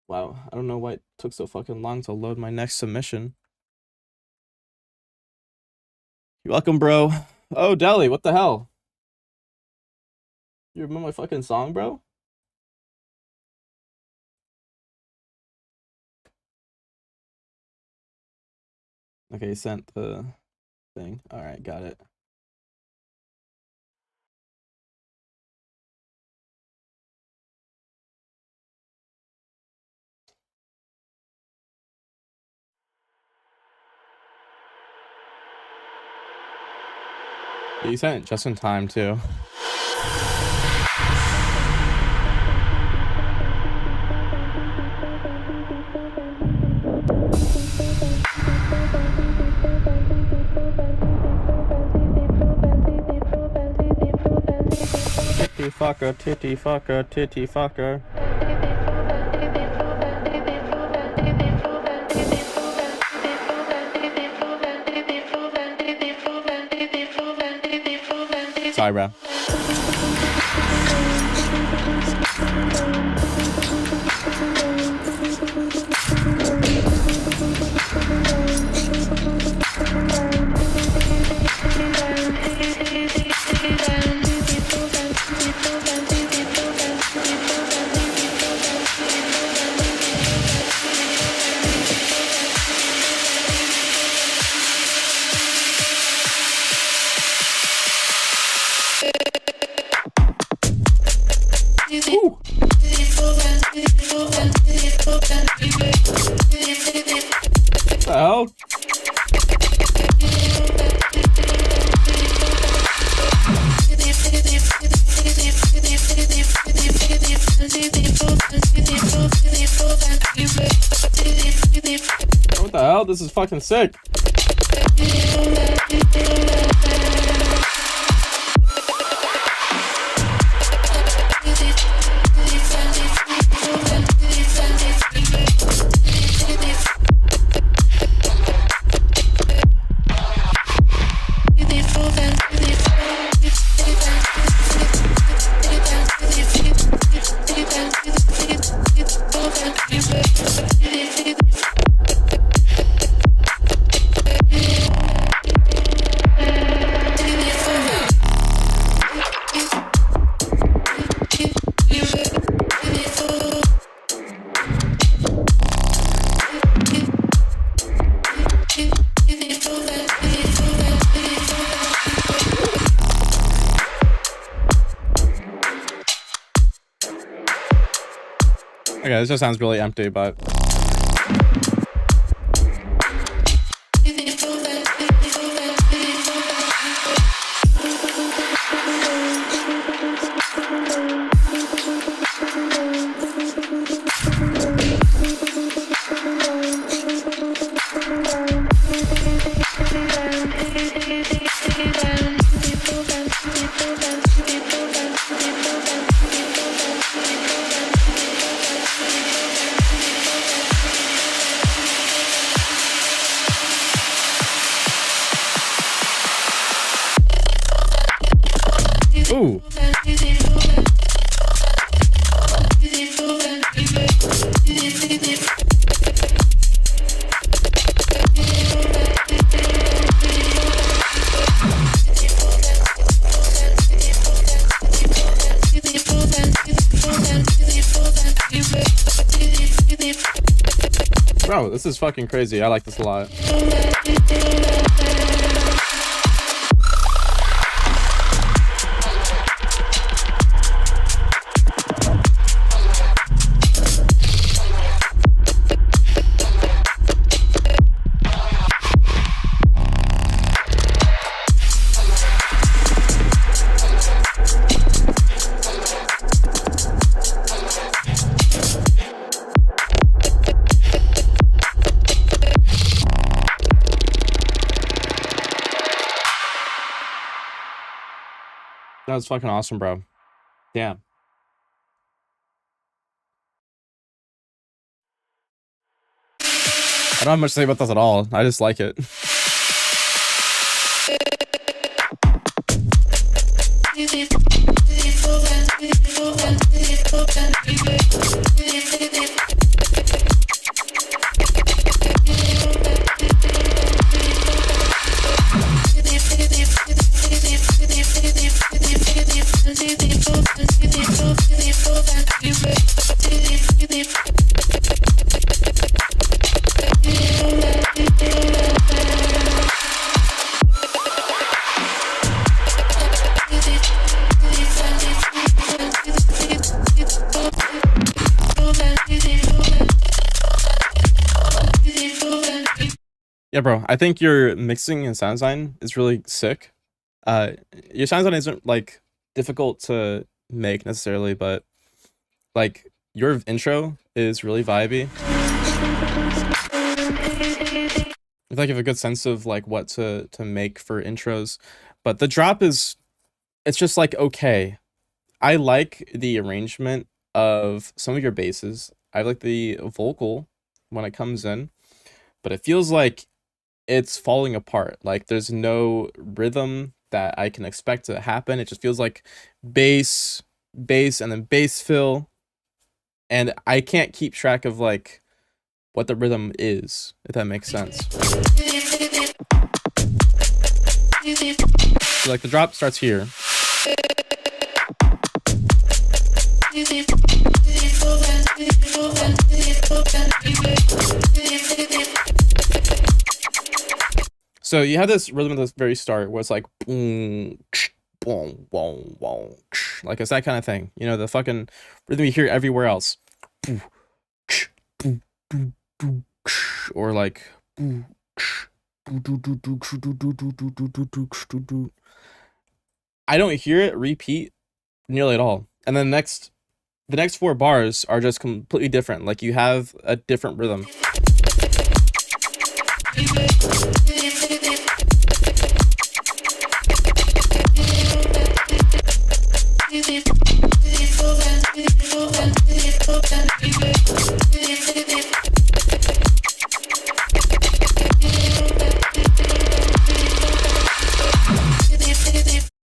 Wow, I don't know why it took so fucking long to load my next submission. You're welcome, bro. Oh, Deli, what the hell? You remember my fucking song, bro? Okay, sent the thing. Alright, got it. Yeah, you sent it just in time, too. Titty fucker, titty fucker. Sorry, bro. What the hell? What the hell? This is fucking sick. Okay, this just sounds really empty, but... Ooh. Bro, this is fucking crazy. I like this a lot. That was fucking awesome, bro. Damn. I don't have much to say about this at all. I just like it. Yeah, bro. I think your mixing and sound design is really sick. Your sound design isn't like difficult to make necessarily, but like your intro is really vibey. I feel like you have a good sense of like what to make for intros, but the drop is, it's just like okay. I like the arrangement of some of your basses. I like the vocal when it comes in, but it feels like it's falling apart. Like there's no rhythm that I can expect to happen. It just feels like bass, bass, and then bass fill. And I can't keep track of like what the rhythm is, if that makes sense. So like the drop starts here. So you have this rhythm at the very start where it's like boom, boom, boom, boom, like it's that kind of thing. You know, the fucking rhythm you hear everywhere else. Or like I don't hear it repeat nearly at all. And then the next 4 bars are just completely different. Like you have a different rhythm.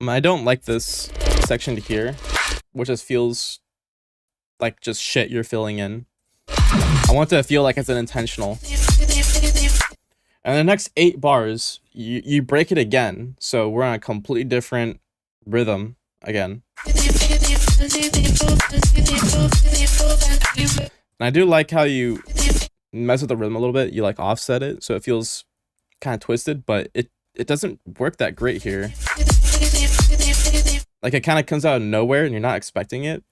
I don't like this section to here, which just feels like just shit you're filling in. I want to feel like it's an intentional. And the next 8 bars, you break it again, so we're on a completely different rhythm again. And I do like how you mess with the rhythm a little bit. You like offset it, so it feels kind of twisted, but it doesn't work that great here. Like it kind of comes out of nowhere and you're not expecting it.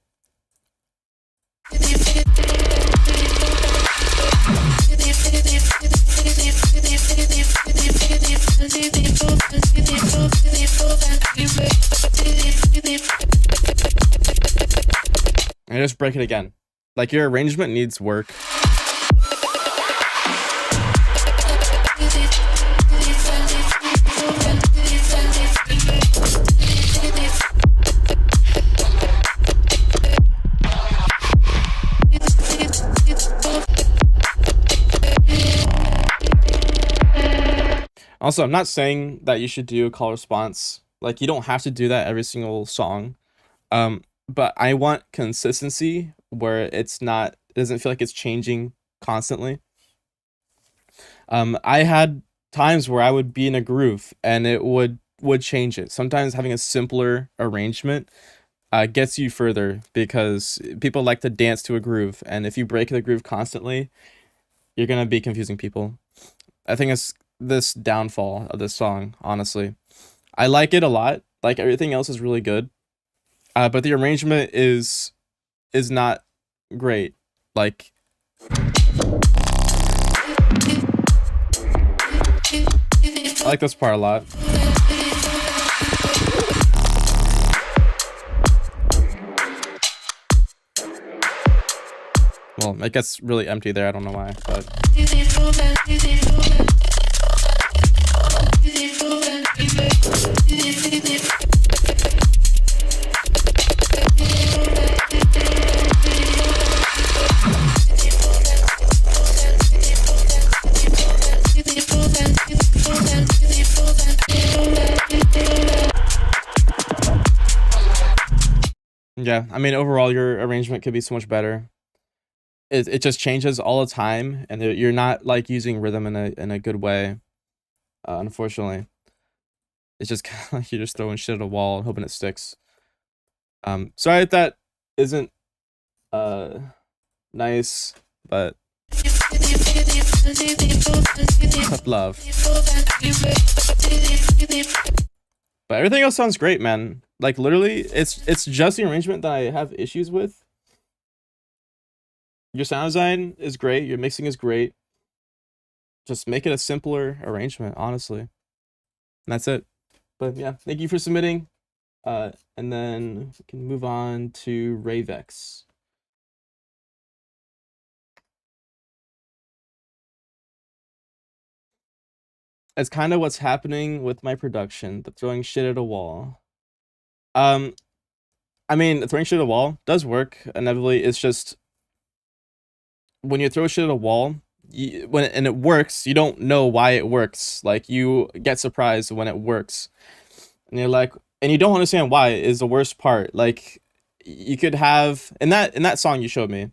And just break it again. Like your arrangement needs work. Also, I'm not saying that you should do a call response. Like, you don't have to do that every single song. But I want consistency where it doesn't feel like it's changing constantly. I had times where I would be in a groove and it would change it. Sometimes having a simpler arrangement gets you further because people like to dance to a groove. And if you break the groove constantly, you're gonna be confusing people. I think it's this downfall of this song, honestly. I like it a lot. Like everything else is really good. But the arrangement is not great. Like I like this part a lot. Well, it gets really empty there. I don't know why, but yeah, I mean, overall, your arrangement could be so much better. It just changes all the time, and you're not like using rhythm in a good way. Unfortunately, it's just kind of like you're just throwing shit at a wall and hoping it sticks. Sorry if that isn't nice, but tough love. But everything else sounds great, man. Like literally, it's just the arrangement that I have issues with. Your sound design is great. Your mixing is great. Just make it a simpler arrangement, honestly. And that's it. But yeah, thank you for submitting. And then we can move on to Ravex. It's kind of what's happening with my production, the throwing shit at a wall. I mean, throwing shit at a wall does work inevitably. It's just when you throw shit at a wall, and it works, you don't know why it works. Like you get surprised when it works, and you're like, and you don't understand why is the worst part. Like you could have in that song you showed me,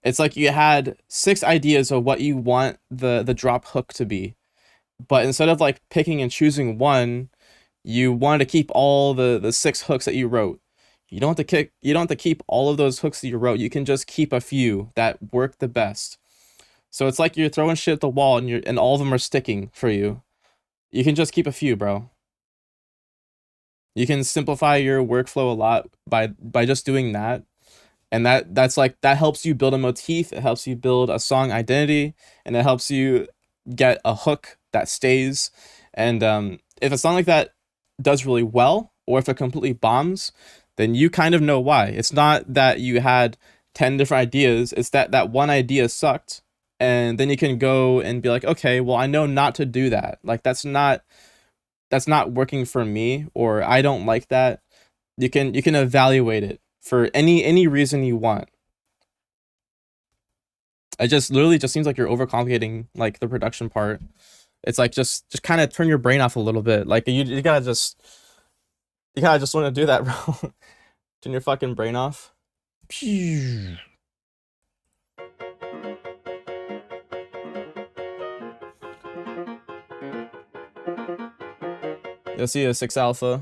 it's like you had 6 ideas of what you want the drop hook to be, but instead of like picking and choosing one, you wanted to keep all the 6 hooks that you wrote. You don't have to keep all of those hooks that you wrote. You can just keep a few that work the best. So it's like you're throwing shit at the wall and all of them are sticking for you. You can just keep a few, bro. You can simplify your workflow a lot by just doing that. And that's like that helps you build a motif, it helps you build a song identity, and it helps you get a hook that stays. And if a song like that does really well, or if it completely bombs, then you kind of know why. It's not that you had 10 different ideas, it's that one idea sucked, and then you can go and be like, okay, well, I know not to do that. Like that's not working for me, or I don't like that. You can evaluate it for any reason you want. It just literally just seems like you're overcomplicating like the production part. It's like just kind of turn your brain off a little bit. Like you gotta just want to do that, bro. Turn your fucking brain off. You'll see a 6 alpha.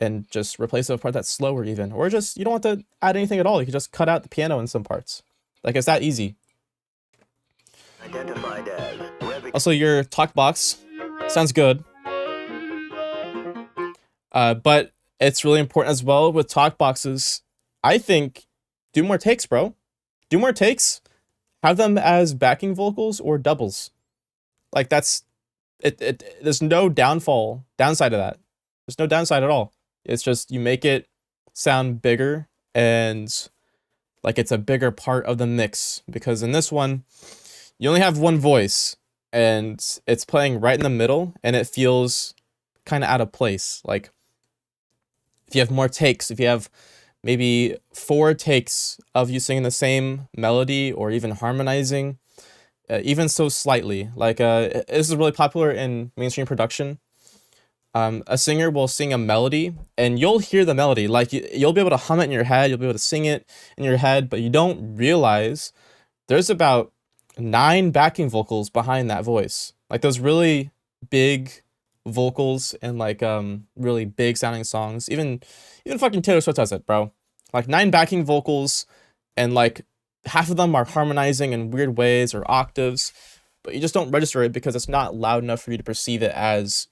and just replace a part that's slower even, or just you don't want to add anything at all. You can just cut out the piano in some parts. Like, it's that easy. Also, your talk box sounds good, but it's really important as well with talk boxes. I think do more takes, bro. Do more takes. Have them as backing vocals or doubles. Like, that's it. There's no downside to that. There's no downside at all. It's just you make it sound bigger and like it's a bigger part of the mix, because in this one you only have one voice and it's playing right in the middle and it feels kind of out of place. Like, if you have more takes, if you have maybe 4 takes of you singing the same melody or even harmonizing, even so slightly, like this is really popular in mainstream production. A singer will sing a melody and you'll hear the melody, like you'll be able to hum it in your head, you'll be able to sing it in your head, but you don't realize there's about 9 backing vocals behind that voice. Like, those really big vocals and like really big sounding songs, even fucking Taylor Swift has it, bro. Like 9 backing vocals, and like half of them are harmonizing in weird ways or octaves, but you just don't register it because it's not loud enough for you to perceive it as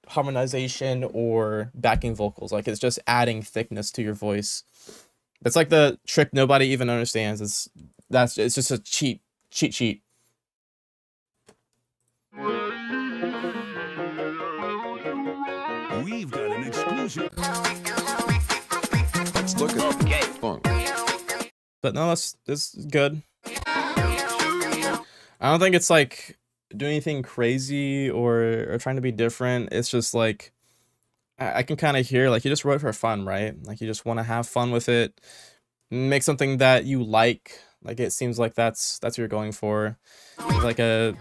harmonization or backing vocals. Like, it's just adding thickness to your voice. That's like the trick nobody even understands. It's just a cheat sheet.
We've got an exclusive.
Let's look at the funk.
But no, this is good. I don't think it's like doing anything crazy or trying to be different. It's just like I can kind of hear like you just wrote it for fun, right? Like, you just want to have fun with it, make something that you like. Like, it seems like that's what you're going for. There's like a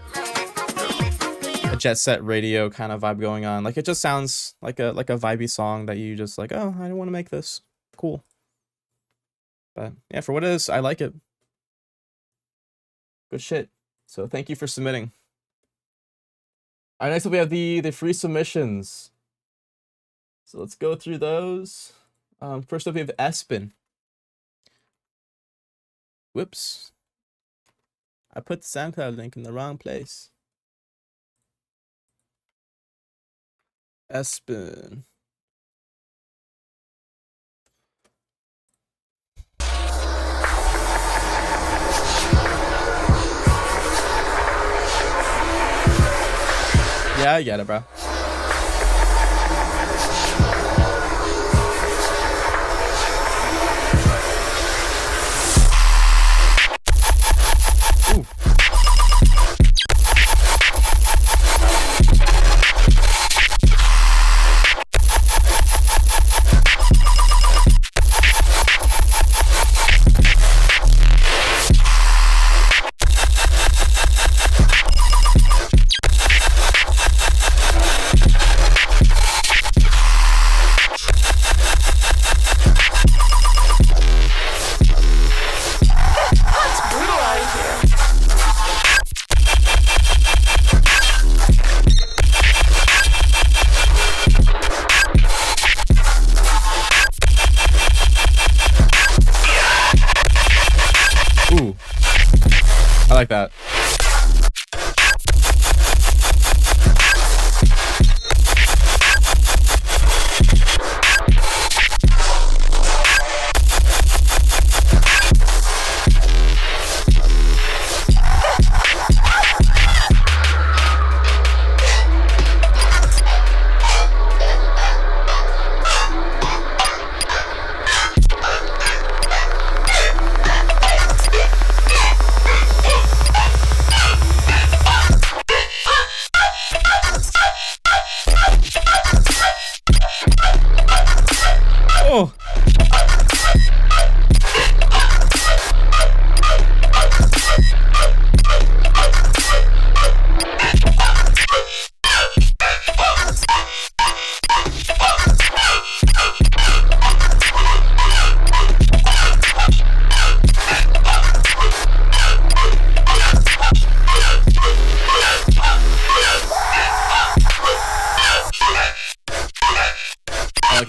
Jet Set Radio kind of vibe going on. Like, it just sounds like a vibey song that you just like, oh, I want to make this cool. But yeah, for what it is, I like it. Good shit. So thank you for submitting. All right, next up we have the free submissions. So let's go through those. First up we have Espen. Whoops. I put the SoundCloud link in the wrong place. Espen. Yeah, I get it, bro. Ooh.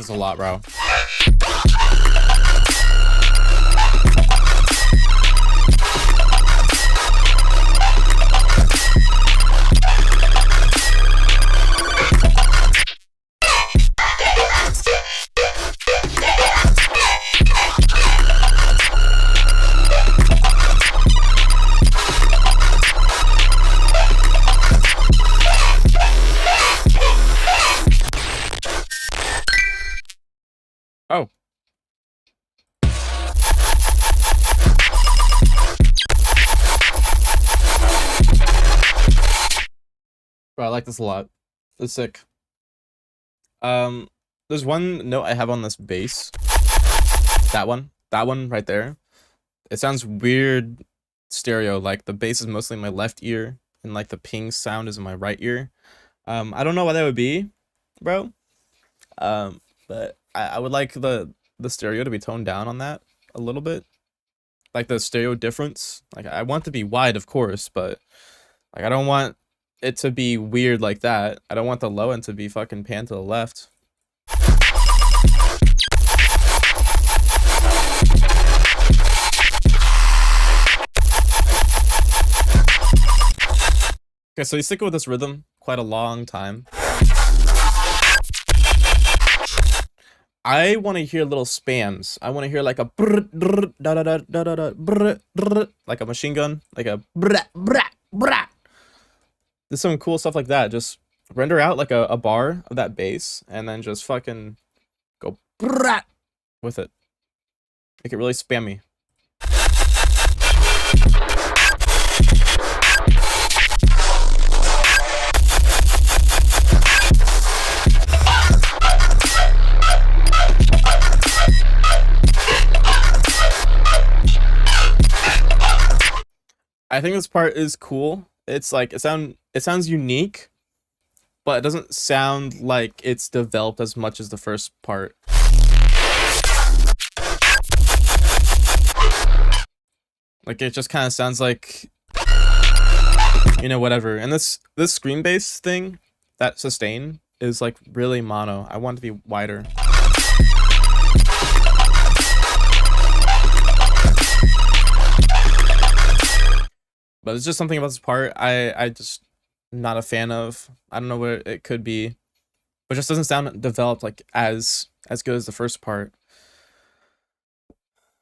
this a lot, bro. Oh. Bro, I like this a lot. It's sick. There's one note I have on this bass. That one right there. It sounds weird stereo. Like the bass is mostly in my left ear, and like the ping sound is in my right ear. I don't know what that would be, bro. But I would like the stereo to be toned down on that a little bit. Like the stereo difference. Like I want it to be wide, of course, but like I don't want it to be weird like that. I don't want the low end to be fucking panned to the left. Okay, so you stick with this rhythm quite a long time. I want to hear little spams. I want to hear like a brr, brr, da da da da da da brr, brr, like a machine gun, like a brr, brr, brr. There's some cool stuff like that. Just render out like a bar of that bass and then just fucking go brr with it. Make it really spammy. I think this part is cool. It's like it sounds unique, but it doesn't sound like it's developed as much as the first part. Like it just kind of sounds like, you know, whatever. And this scream bass thing, that sustain is like really mono. I want it to be wider. But it's just something about this part I just not a fan of. I don't know what it could be, but it just doesn't sound developed like as good as the first part.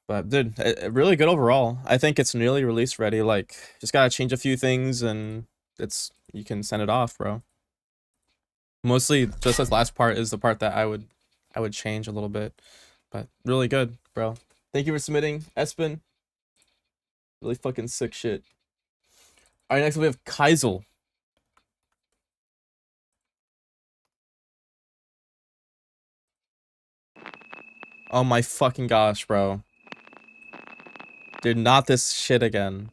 But dude, really good overall. I think it's nearly release ready. Like just gotta change a few things and you can send it off, bro. Mostly just this last part is the part that I would change a little bit, but really good, bro. Thank you for submitting, Espen. Really fucking sick shit. All right, next we have Kaisel. Oh my fucking gosh, bro. Dude, not this shit again.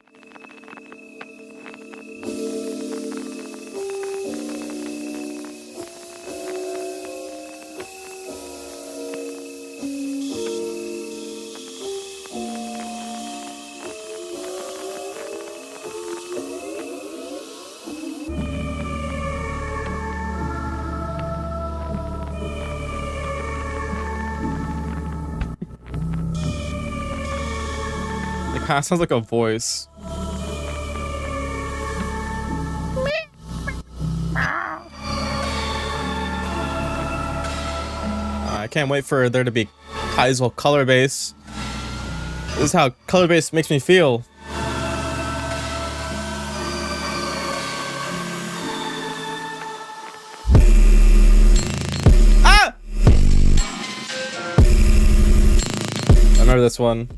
Kind of sounds like a voice. I can't wait for there to be Kaisel color bass. This is how color bass makes me feel. Ah! I remember this one.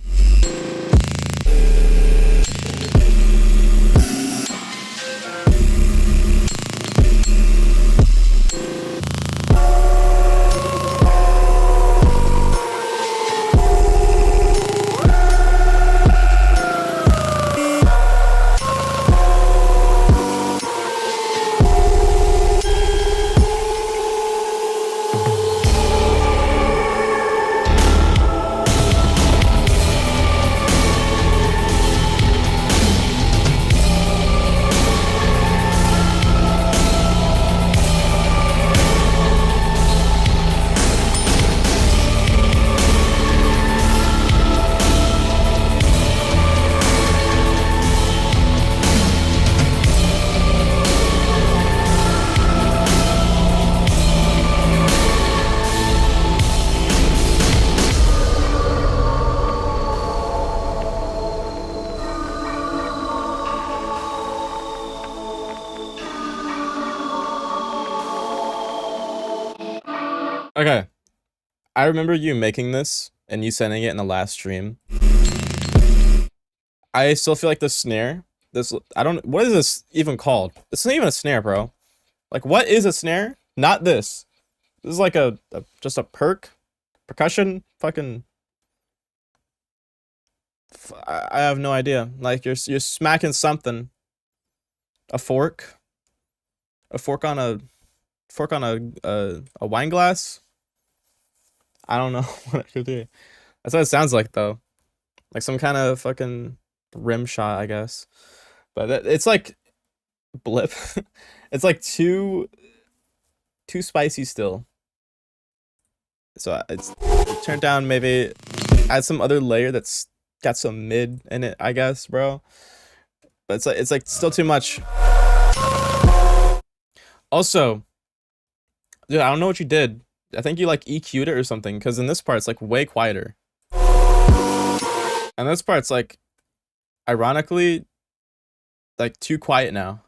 Okay, I remember you making this and you sending it in the last stream. I still feel like the snare, I don't, what is this even called? It's not even a snare, bro. Like, what is a snare? Not this. This is like just a percussion, fucking. I have no idea. Like you're smacking something. A fork on a wine glass. I don't know what it could be. That's what it sounds like though. Like some kind of fucking rim shot, I guess. But it's like blip. It's like too spicy still. So it's turn down, maybe add some other layer that's got some mid in it, I guess, bro. But it's like still too much. Also, dude, I don't know what you did. I think you like EQ'd it or something, because in this part it's like way quieter. And this part's like ironically like too quiet now.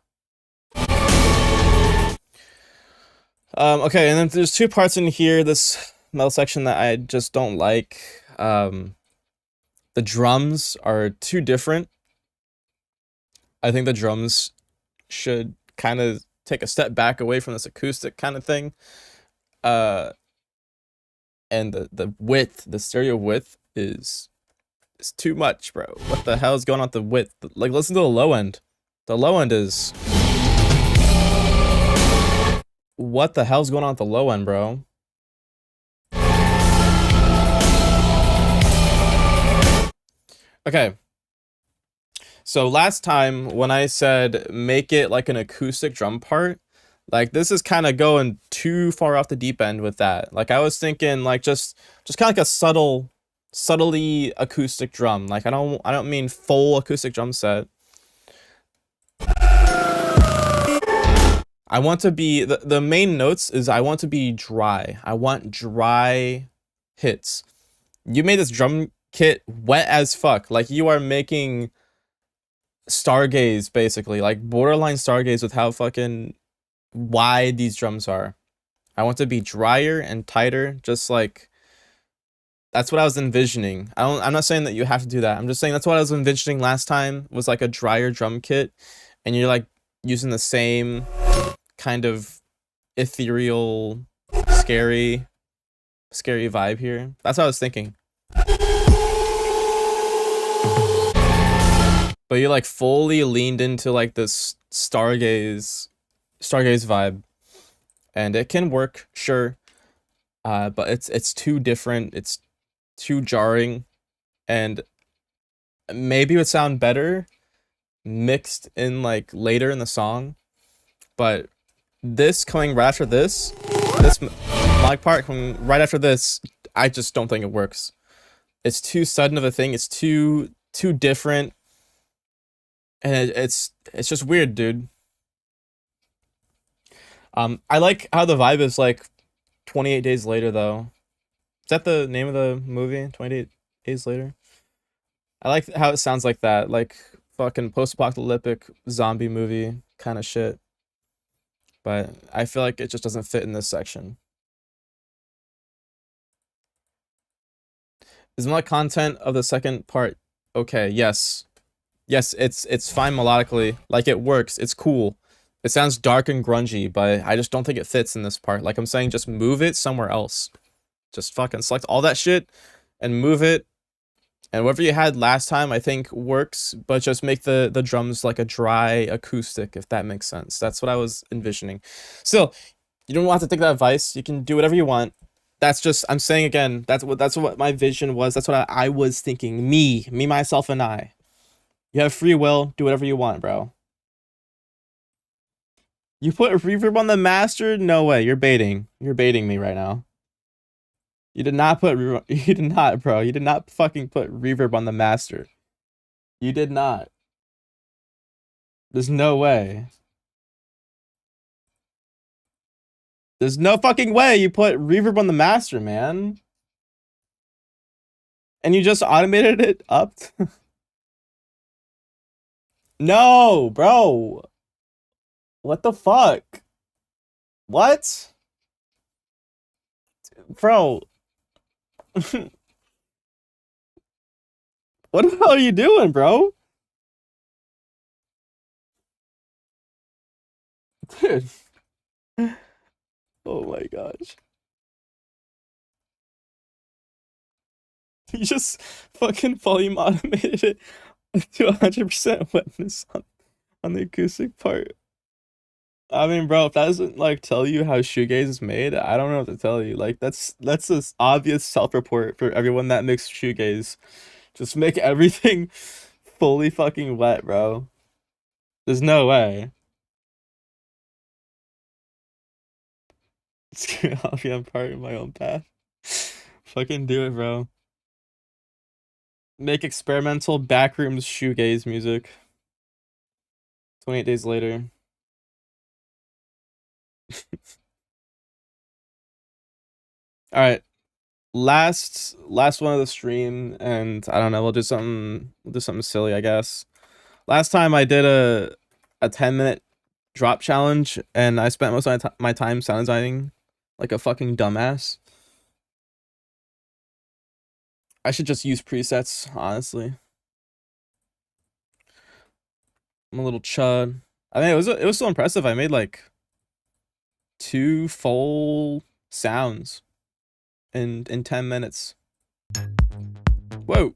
Okay, and then there's two parts in here, this metal section that I just don't like. The drums are too different. I think the drums should kind of take a step back away from this acoustic kind of thing. And the width, the stereo width is too much, bro. What the hell is going on with the width? Like, listen to the low end. The low end is... What the hell's going on with the low end, bro? Okay. So last time when I said make it like an acoustic drum part, like this is kind of going too far off the deep end with that. Like I was thinking like just kind of like a subtly acoustic drum. Like I don't mean full acoustic drum set. I want to be the main notes is I want to be dry. I want dry hits. You made this drum kit wet as fuck. Like you are making Stargaze basically, like borderline Stargaze with how fucking wide these drums are. I want to be drier and tighter, just like that's what I was envisioning. I'm not saying that you have to do that. I'm just saying that's what I was envisioning last time was like a drier drum kit, and you're like using the same kind of ethereal, scary vibe here. That's what I was thinking. But you like fully leaned into like this Stargaze vibe, and it can work, sure. But it's too different. It's too jarring, and maybe it would sound better mixed in like later in the song. But this coming right after this mic part coming right after this, I just don't think it works. It's too sudden of a thing. It's too different. And it's just weird, dude. I like how the vibe is like 28 Days Later, though. Is that the name of the movie? 28 Days Later? I like how it sounds like that. Like fucking post-apocalyptic zombie movie kind of shit. But I feel like it just doesn't fit in this section. Is the content of the second part okay? Yes. Yes, it's fine melodically. Like it works. It's cool. It sounds dark and grungy, but I just don't think it fits in this part. Like I'm saying, just move it somewhere else. Just fucking select all that shit and move it. And whatever you had last time, I think works, but just make the drums like a dry acoustic, if that makes sense. That's what I was envisioning. Still, you don't have to take that advice. You can do whatever you want. That's just, I'm saying again, that's what my vision was. That's what I was thinking. Me, myself, and I. You have free will. Do whatever you want, bro. You put a reverb on the master? No way. You're baiting. You're baiting me right now. You did not put reverb. You did not, bro. You did not fucking put reverb on the master. You did not. There's no way. There's no fucking way you put reverb on the master, man. And you just automated it up? No, bro. What the fuck? What? Bro. What the hell are you doing, bro? Dude. Oh my gosh. You just fucking volume automated it to 100% wetness on the acoustic part. I mean, bro, if that doesn't like tell you how shoegaze is made, I don't know what to tell you. Like that's this obvious self-report for everyone that makes shoegaze. Just make everything fully fucking wet, bro. There's no way. I'll be on part of my own path. Fucking do it, bro. Make experimental backrooms shoegaze music. 28 days later. All right. Last one of the stream, and I don't know, we'll do something silly, I guess. Last time I did a 10-minute drop challenge, and I spent most of my time sound designing like a fucking dumbass. I should just use presets, honestly. I'm a little chud. I mean, it was so impressive. I made like 2 full sounds in 10 minutes. Whoa.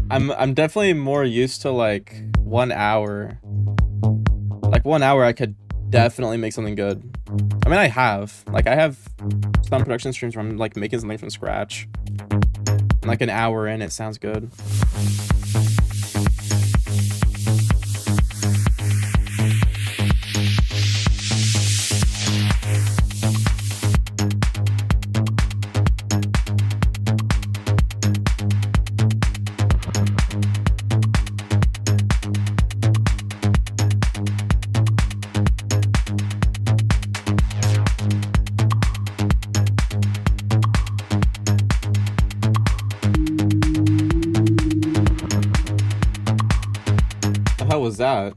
I'm definitely more used to like 1 hour. Like 1 hour I could definitely make something good. I mean, I have some production streams where I'm like making something from scratch. And, like an hour in, it sounds good. How was that?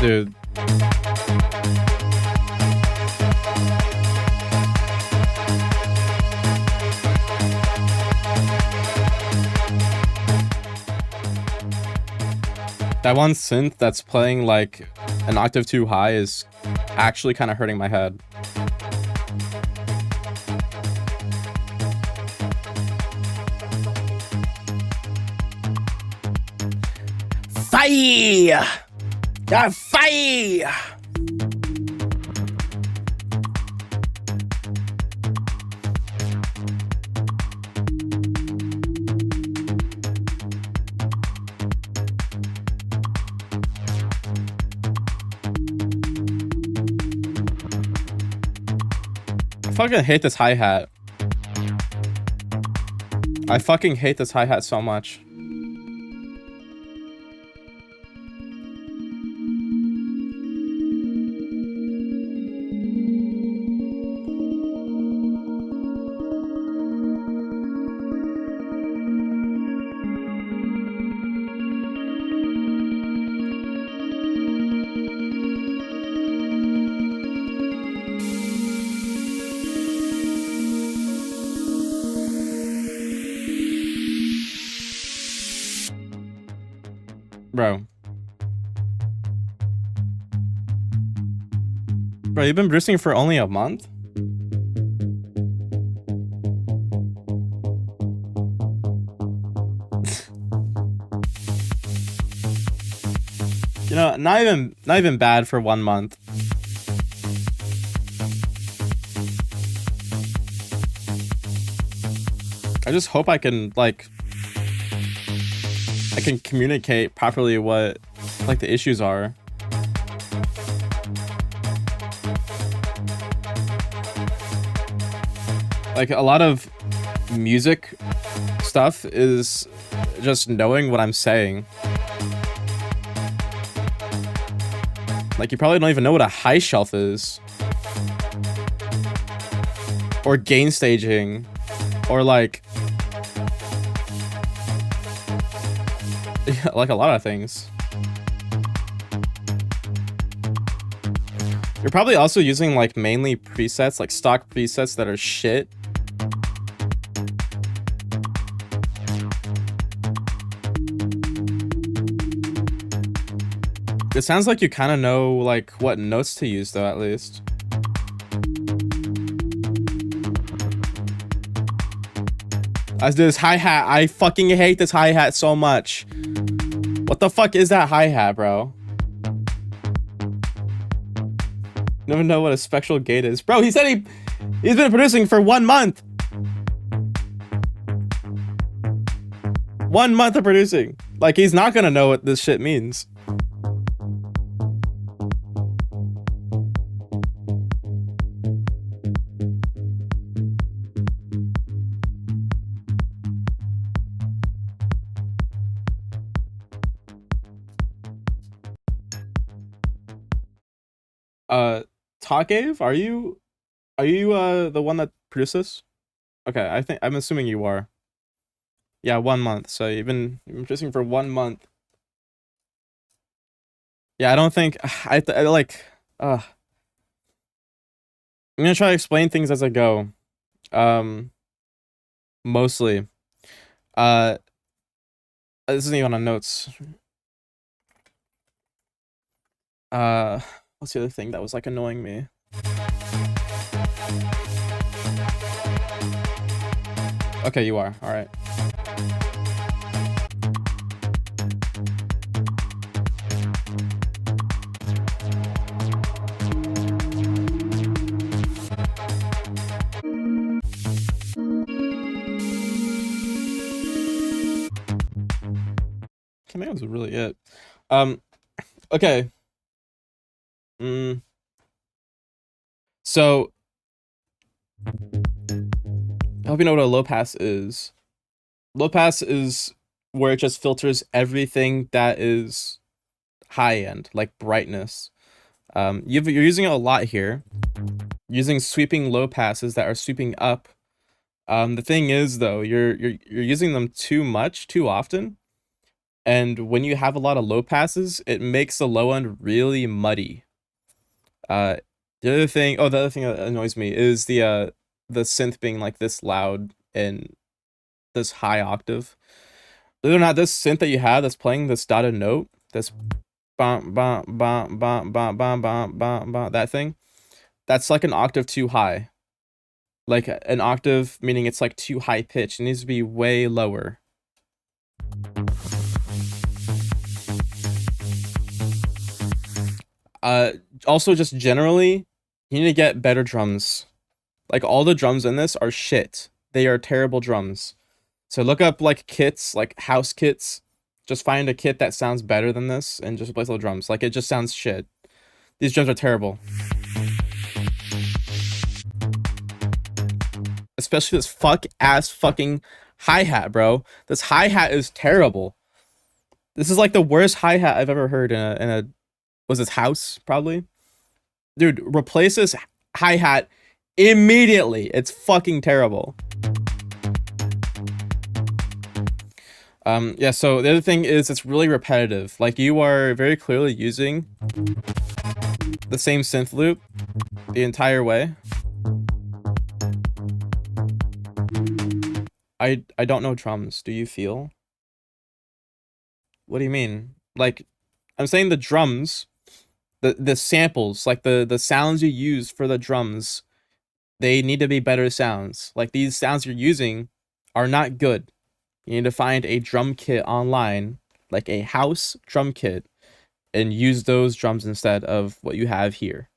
Dude. That one synth that's playing like an octave too high is actually kind of hurting my head.
Fire! Got fire!
I fucking hate this hi-hat. I fucking hate this hi-hat so much. Bro, you've been producing for only a month? You know, not even bad for 1 month. I just hope I can communicate properly what like the issues are. Like a lot of music stuff is just knowing what I'm saying. Like you probably don't even know what a high shelf is. Or gain staging. Or like like a lot of things. You're probably also using like mainly presets, like stock presets that are shit. It sounds like you kind of know like what notes to use though, at least. As this hi-hat, I fucking hate this hi-hat so much. What the fuck is that hi-hat, bro? Never know what a spectral gate is. Bro, he said he's been producing for 1 month. 1 month of producing. Like he's not gonna know what this shit means. Takave, are you the one that produced this? Okay, I'm assuming you are. Yeah, 1 month. So you've been producing for 1 month. Yeah, I don't think I like I'm gonna try to explain things as I go. Mostly. This isn't even on notes. What's the other thing that was like annoying me? Okay, you are. All right. I think that was really it. Okay. So I hope you know what a low pass is. Low pass is where it just filters everything that is high end, like brightness. You're using it a lot here. Using sweeping low passes that are sweeping up. The thing is though, you're using them too much, too often. And when you have a lot of low passes, it makes the low end really muddy. The other thing that annoys me is the synth being like this loud and this high octave. Believe it or not, this synth that you have that's playing this dotted note, this bum bum bum bum bum bum bum bum bum, that thing, that's like an octave too high. Like an octave meaning it's like too high pitched. It needs to be way lower. Also just generally, you need to get better drums. Like all the drums in this are shit. They are terrible drums. So look up like kits, like house kits. Just find a kit that sounds better than this and just replace all the drums. Like it just sounds shit. These drums are terrible. Especially this fucking hi-hat, bro. This hi-hat is terrible. This is like the worst hi-hat I've ever heard in a was this house, probably? Dude, replace this hi-hat immediately. It's fucking terrible. Yeah, so the other thing is it's really repetitive. Like you are very clearly using the same synth loop the entire way. I don't know drums. Do you feel? What do you mean? Like, I'm saying the drums, the samples, like the sounds you use for the drums, they need to be better sounds. Like these sounds you're using are not good. You need to find a drum kit online, like a house drum kit and use those drums instead of what you have here.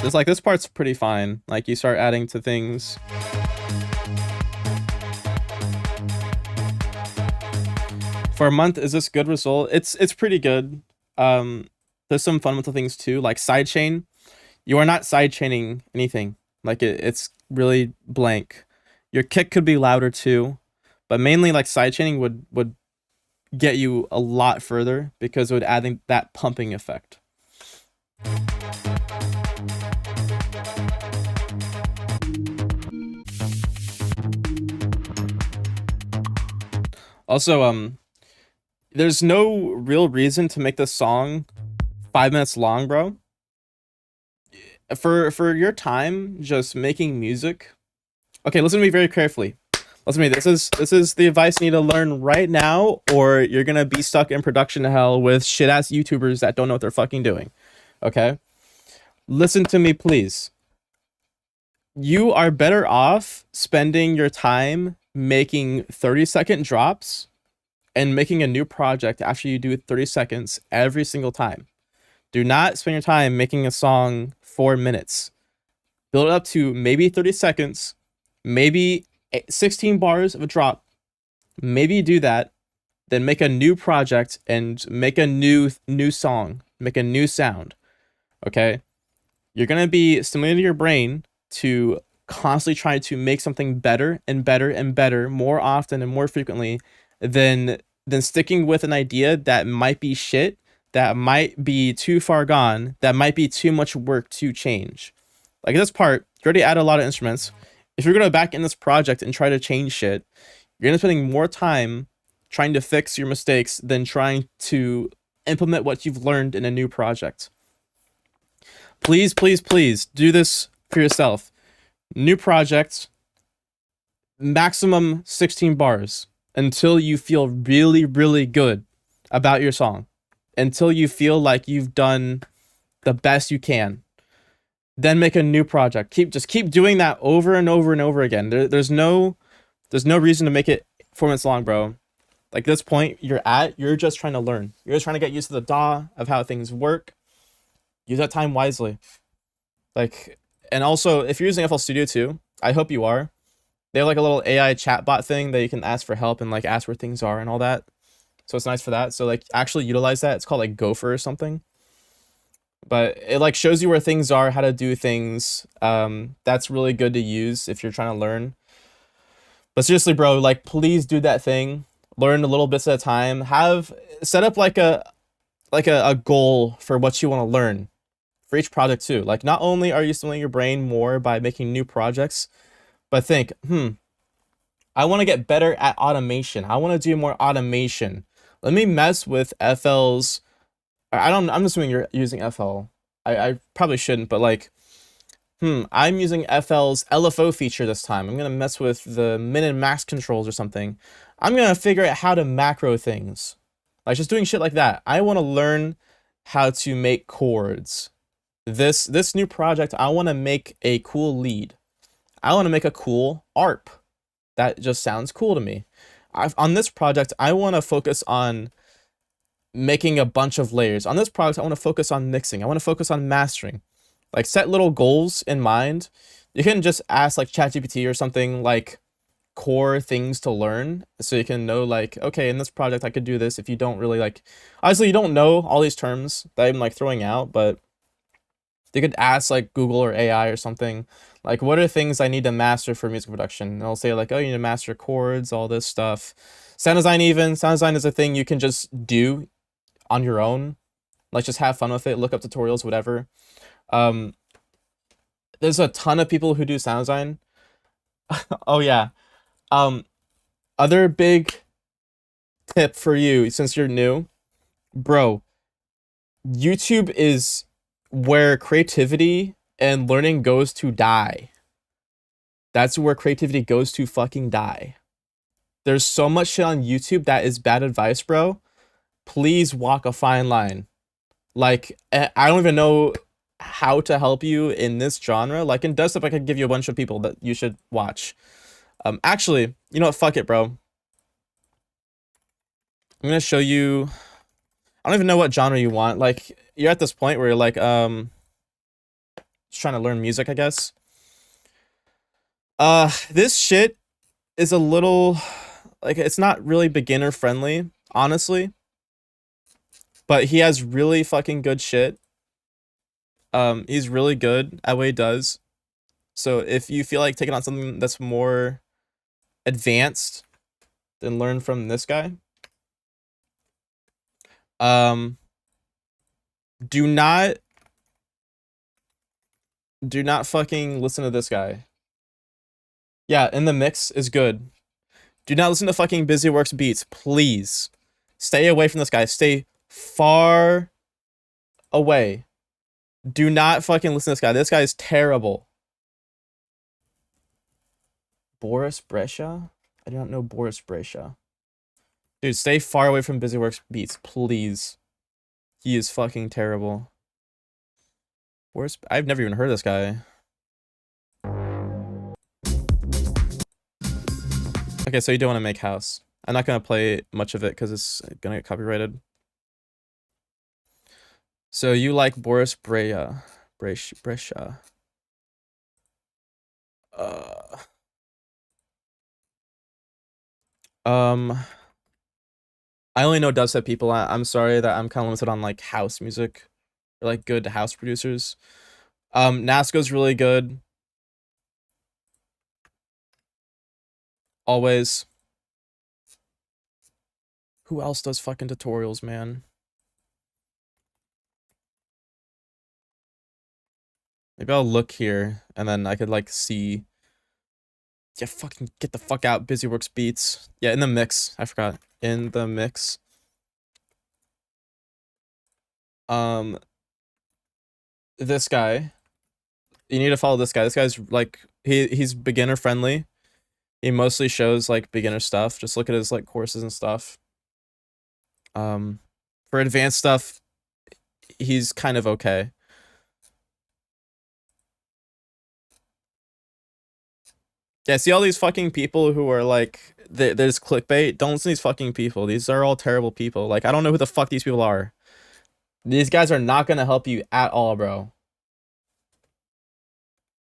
Just like this part's pretty fine. Like you start adding to things. For a month, is this good result? It's pretty good. There's some fundamental things too, like sidechain. You are not sidechaining anything. Like it's really blank. Your kick could be louder too, but mainly like sidechaining would get you a lot further because it would add that pumping effect. Also, there's no real reason to make this song 5 minutes long, bro. For your time just making music. Okay, listen to me very carefully. Listen to me. This is the advice you need to learn right now, or you're gonna be stuck in production hell with shit ass YouTubers that don't know what they're fucking doing. Okay? Listen to me, please. You are better off spending your time making 30-second drops and making a new project after you do 30 seconds every single time. Do not spend your time making a song 4 minutes. Build it up to maybe 30 seconds, maybe 16 bars of a drop. Maybe do that, then make a new project and make a new song, make a new sound. Okay? You're going to be stimulating your brain to constantly try to make something better and better and better more often and more frequently than sticking with an idea that might be shit, that might be too far gone, that might be too much work to change. Like this part, you already added a lot of instruments. If you're going to back in this project and try to change shit, you're going to be spending more time trying to fix your mistakes than trying to implement what you've learned in a new project. Please, please, please do this for yourself. New project, maximum 16 bars until you feel really, really good about your song. Until you feel like you've done the best you can. Then make a new project. Just keep doing that over and over and over again. There's no reason to make it 4 minutes long, bro. Like this point you're just trying to learn. You're just trying to get used to the DAW of how things work. Use that time wisely. Like, and also if you're using FL Studio too, I hope you are. They have like a little AI chatbot thing that you can ask for help and like ask where things are and all that. So it's nice for that. So like actually utilize that. It's called like Gopher or something. But it like shows you where things are, how to do things. That's really good to use if you're trying to learn. But seriously, bro, like please do that thing. Learn a little bits at a time. Set up like a goal for what you want to learn for each project too. Like not only are you stimulating your brain more by making new projects, but think, I want to get better at automation. I want to do more automation. Let me mess with FL's. I'm assuming you're using FL. I probably shouldn't, but like, I'm using FL's LFO feature this time. I'm gonna mess with the min and max controls or something. I'm gonna figure out how to macro things. Like just doing shit like that. I want to learn how to make chords. This new project, I want to make a cool lead. I want to make a cool ARP. That just sounds cool to me. On this project, I want to focus on making a bunch of layers. On this project, I want to focus on mixing. I want to focus on mastering. Like set little goals in mind. You can just ask like ChatGPT or something like core things to learn so you can know like, okay, in this project I could do this. If you don't really like, obviously you don't know all these terms that I'm like throwing out, but you could ask like Google or AI or something like, what are things I need to master for music production? And I'll say like, oh, you need to master chords, all this stuff. Sound design is a thing you can just do on your own. Like just have fun with it, look up tutorials, whatever. There's a ton of people who do sound design. Oh yeah. Other big tip for you since you're new, bro, YouTube is where creativity and learning goes to die. That's where creativity goes to fucking die. There's so much shit on YouTube that is bad advice, bro. Please walk a fine line. Like, I don't even know how to help you in this genre, like in dubstep, I could give you a bunch of people that you should watch. Actually, you know what? Fuck it, bro. I'm gonna show you. I don't even know what genre you want. Like, you're at this point where you're like, just trying to learn music, I guess. This shit is a little, like, it's not really beginner friendly, honestly. But he has really fucking good shit. He's really good at what he does. So if you feel like taking on something that's more advanced, then learn from this guy. Do not fucking listen to this guy. Yeah, In the Mix is good. Do not listen to fucking Busyworks beats, please. Stay away from this guy. Stay far away. Do not fucking listen to this guy. This guy is terrible. Boris Brescia? I do not know Boris Brescia. Dude, stay far away from Busyworks beats, please. He is fucking terrible. Boris, I've never even heard of this guy. Okay, so you don't want to make house. I'm not gonna play much of it because it's gonna get copyrighted. So you like Boris Brescia. I only know dubstep people. I'm sorry that I'm kind of limited on like house music or like good house producers. Nasco's really good. Always. Who else does fucking tutorials, man? Maybe I'll look here and then I could like see. Yeah, fucking get the fuck out, Busyworks beats. Yeah, In the Mix. I forgot. In the Mix. This guy. You need to follow this guy. This guy's like he's beginner friendly. He mostly shows like beginner stuff. Just look at his like courses and stuff. For advanced stuff, he's kind of okay. Yeah, see all these fucking people who are like, there's clickbait. Don't listen to these fucking people. These are all terrible people. Like, I don't know who the fuck these people are. These guys are not gonna help you at all, bro.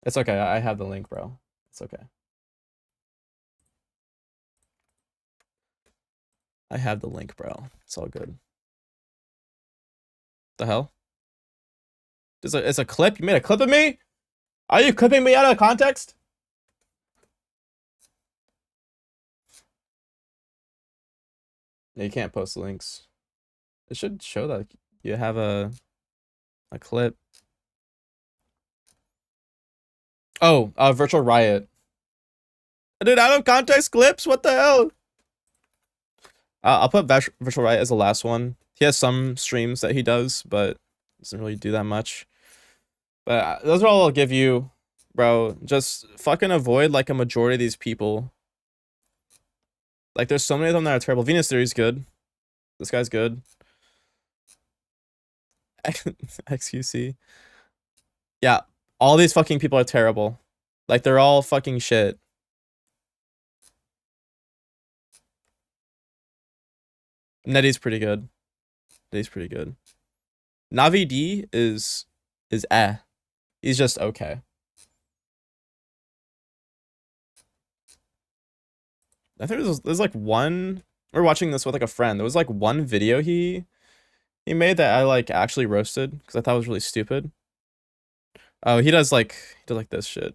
It's okay. I have the link, bro. It's okay. I have the link, bro. It's all good. The hell? It's a clip? You made a clip of me? Are you clipping me out of context? No, you can't post links. It should show that you have a clip. Oh, Virtual Riot. Dude, out of context clips? What the hell? I'll put Virtual Riot as the last one. He has some streams that he does, but doesn't really do that much. But those are all I'll give you, bro. Just fucking avoid like a majority of these people. Like, there's so many of them that are terrible. Venus Theory's good. This guy's good. XQC. Yeah, all these fucking people are terrible. Like, they're all fucking shit. Netty's pretty good. Netty's pretty good. Navi D is eh. He's just okay. I think there's like one. We're watching this with like a friend. There was like one video he made that I like actually roasted because I thought it was really stupid. Oh, he does like this shit.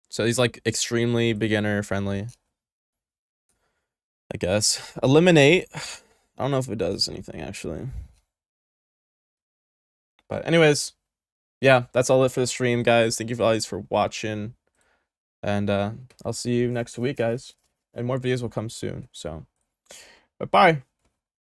So he's like extremely beginner friendly, I guess. Eliminate. I don't know if it does anything actually. But anyways, yeah, that's all it for the stream, guys. Thank you guys for watching. And I'll see you next week, guys. And more videos will come soon. So, bye-bye.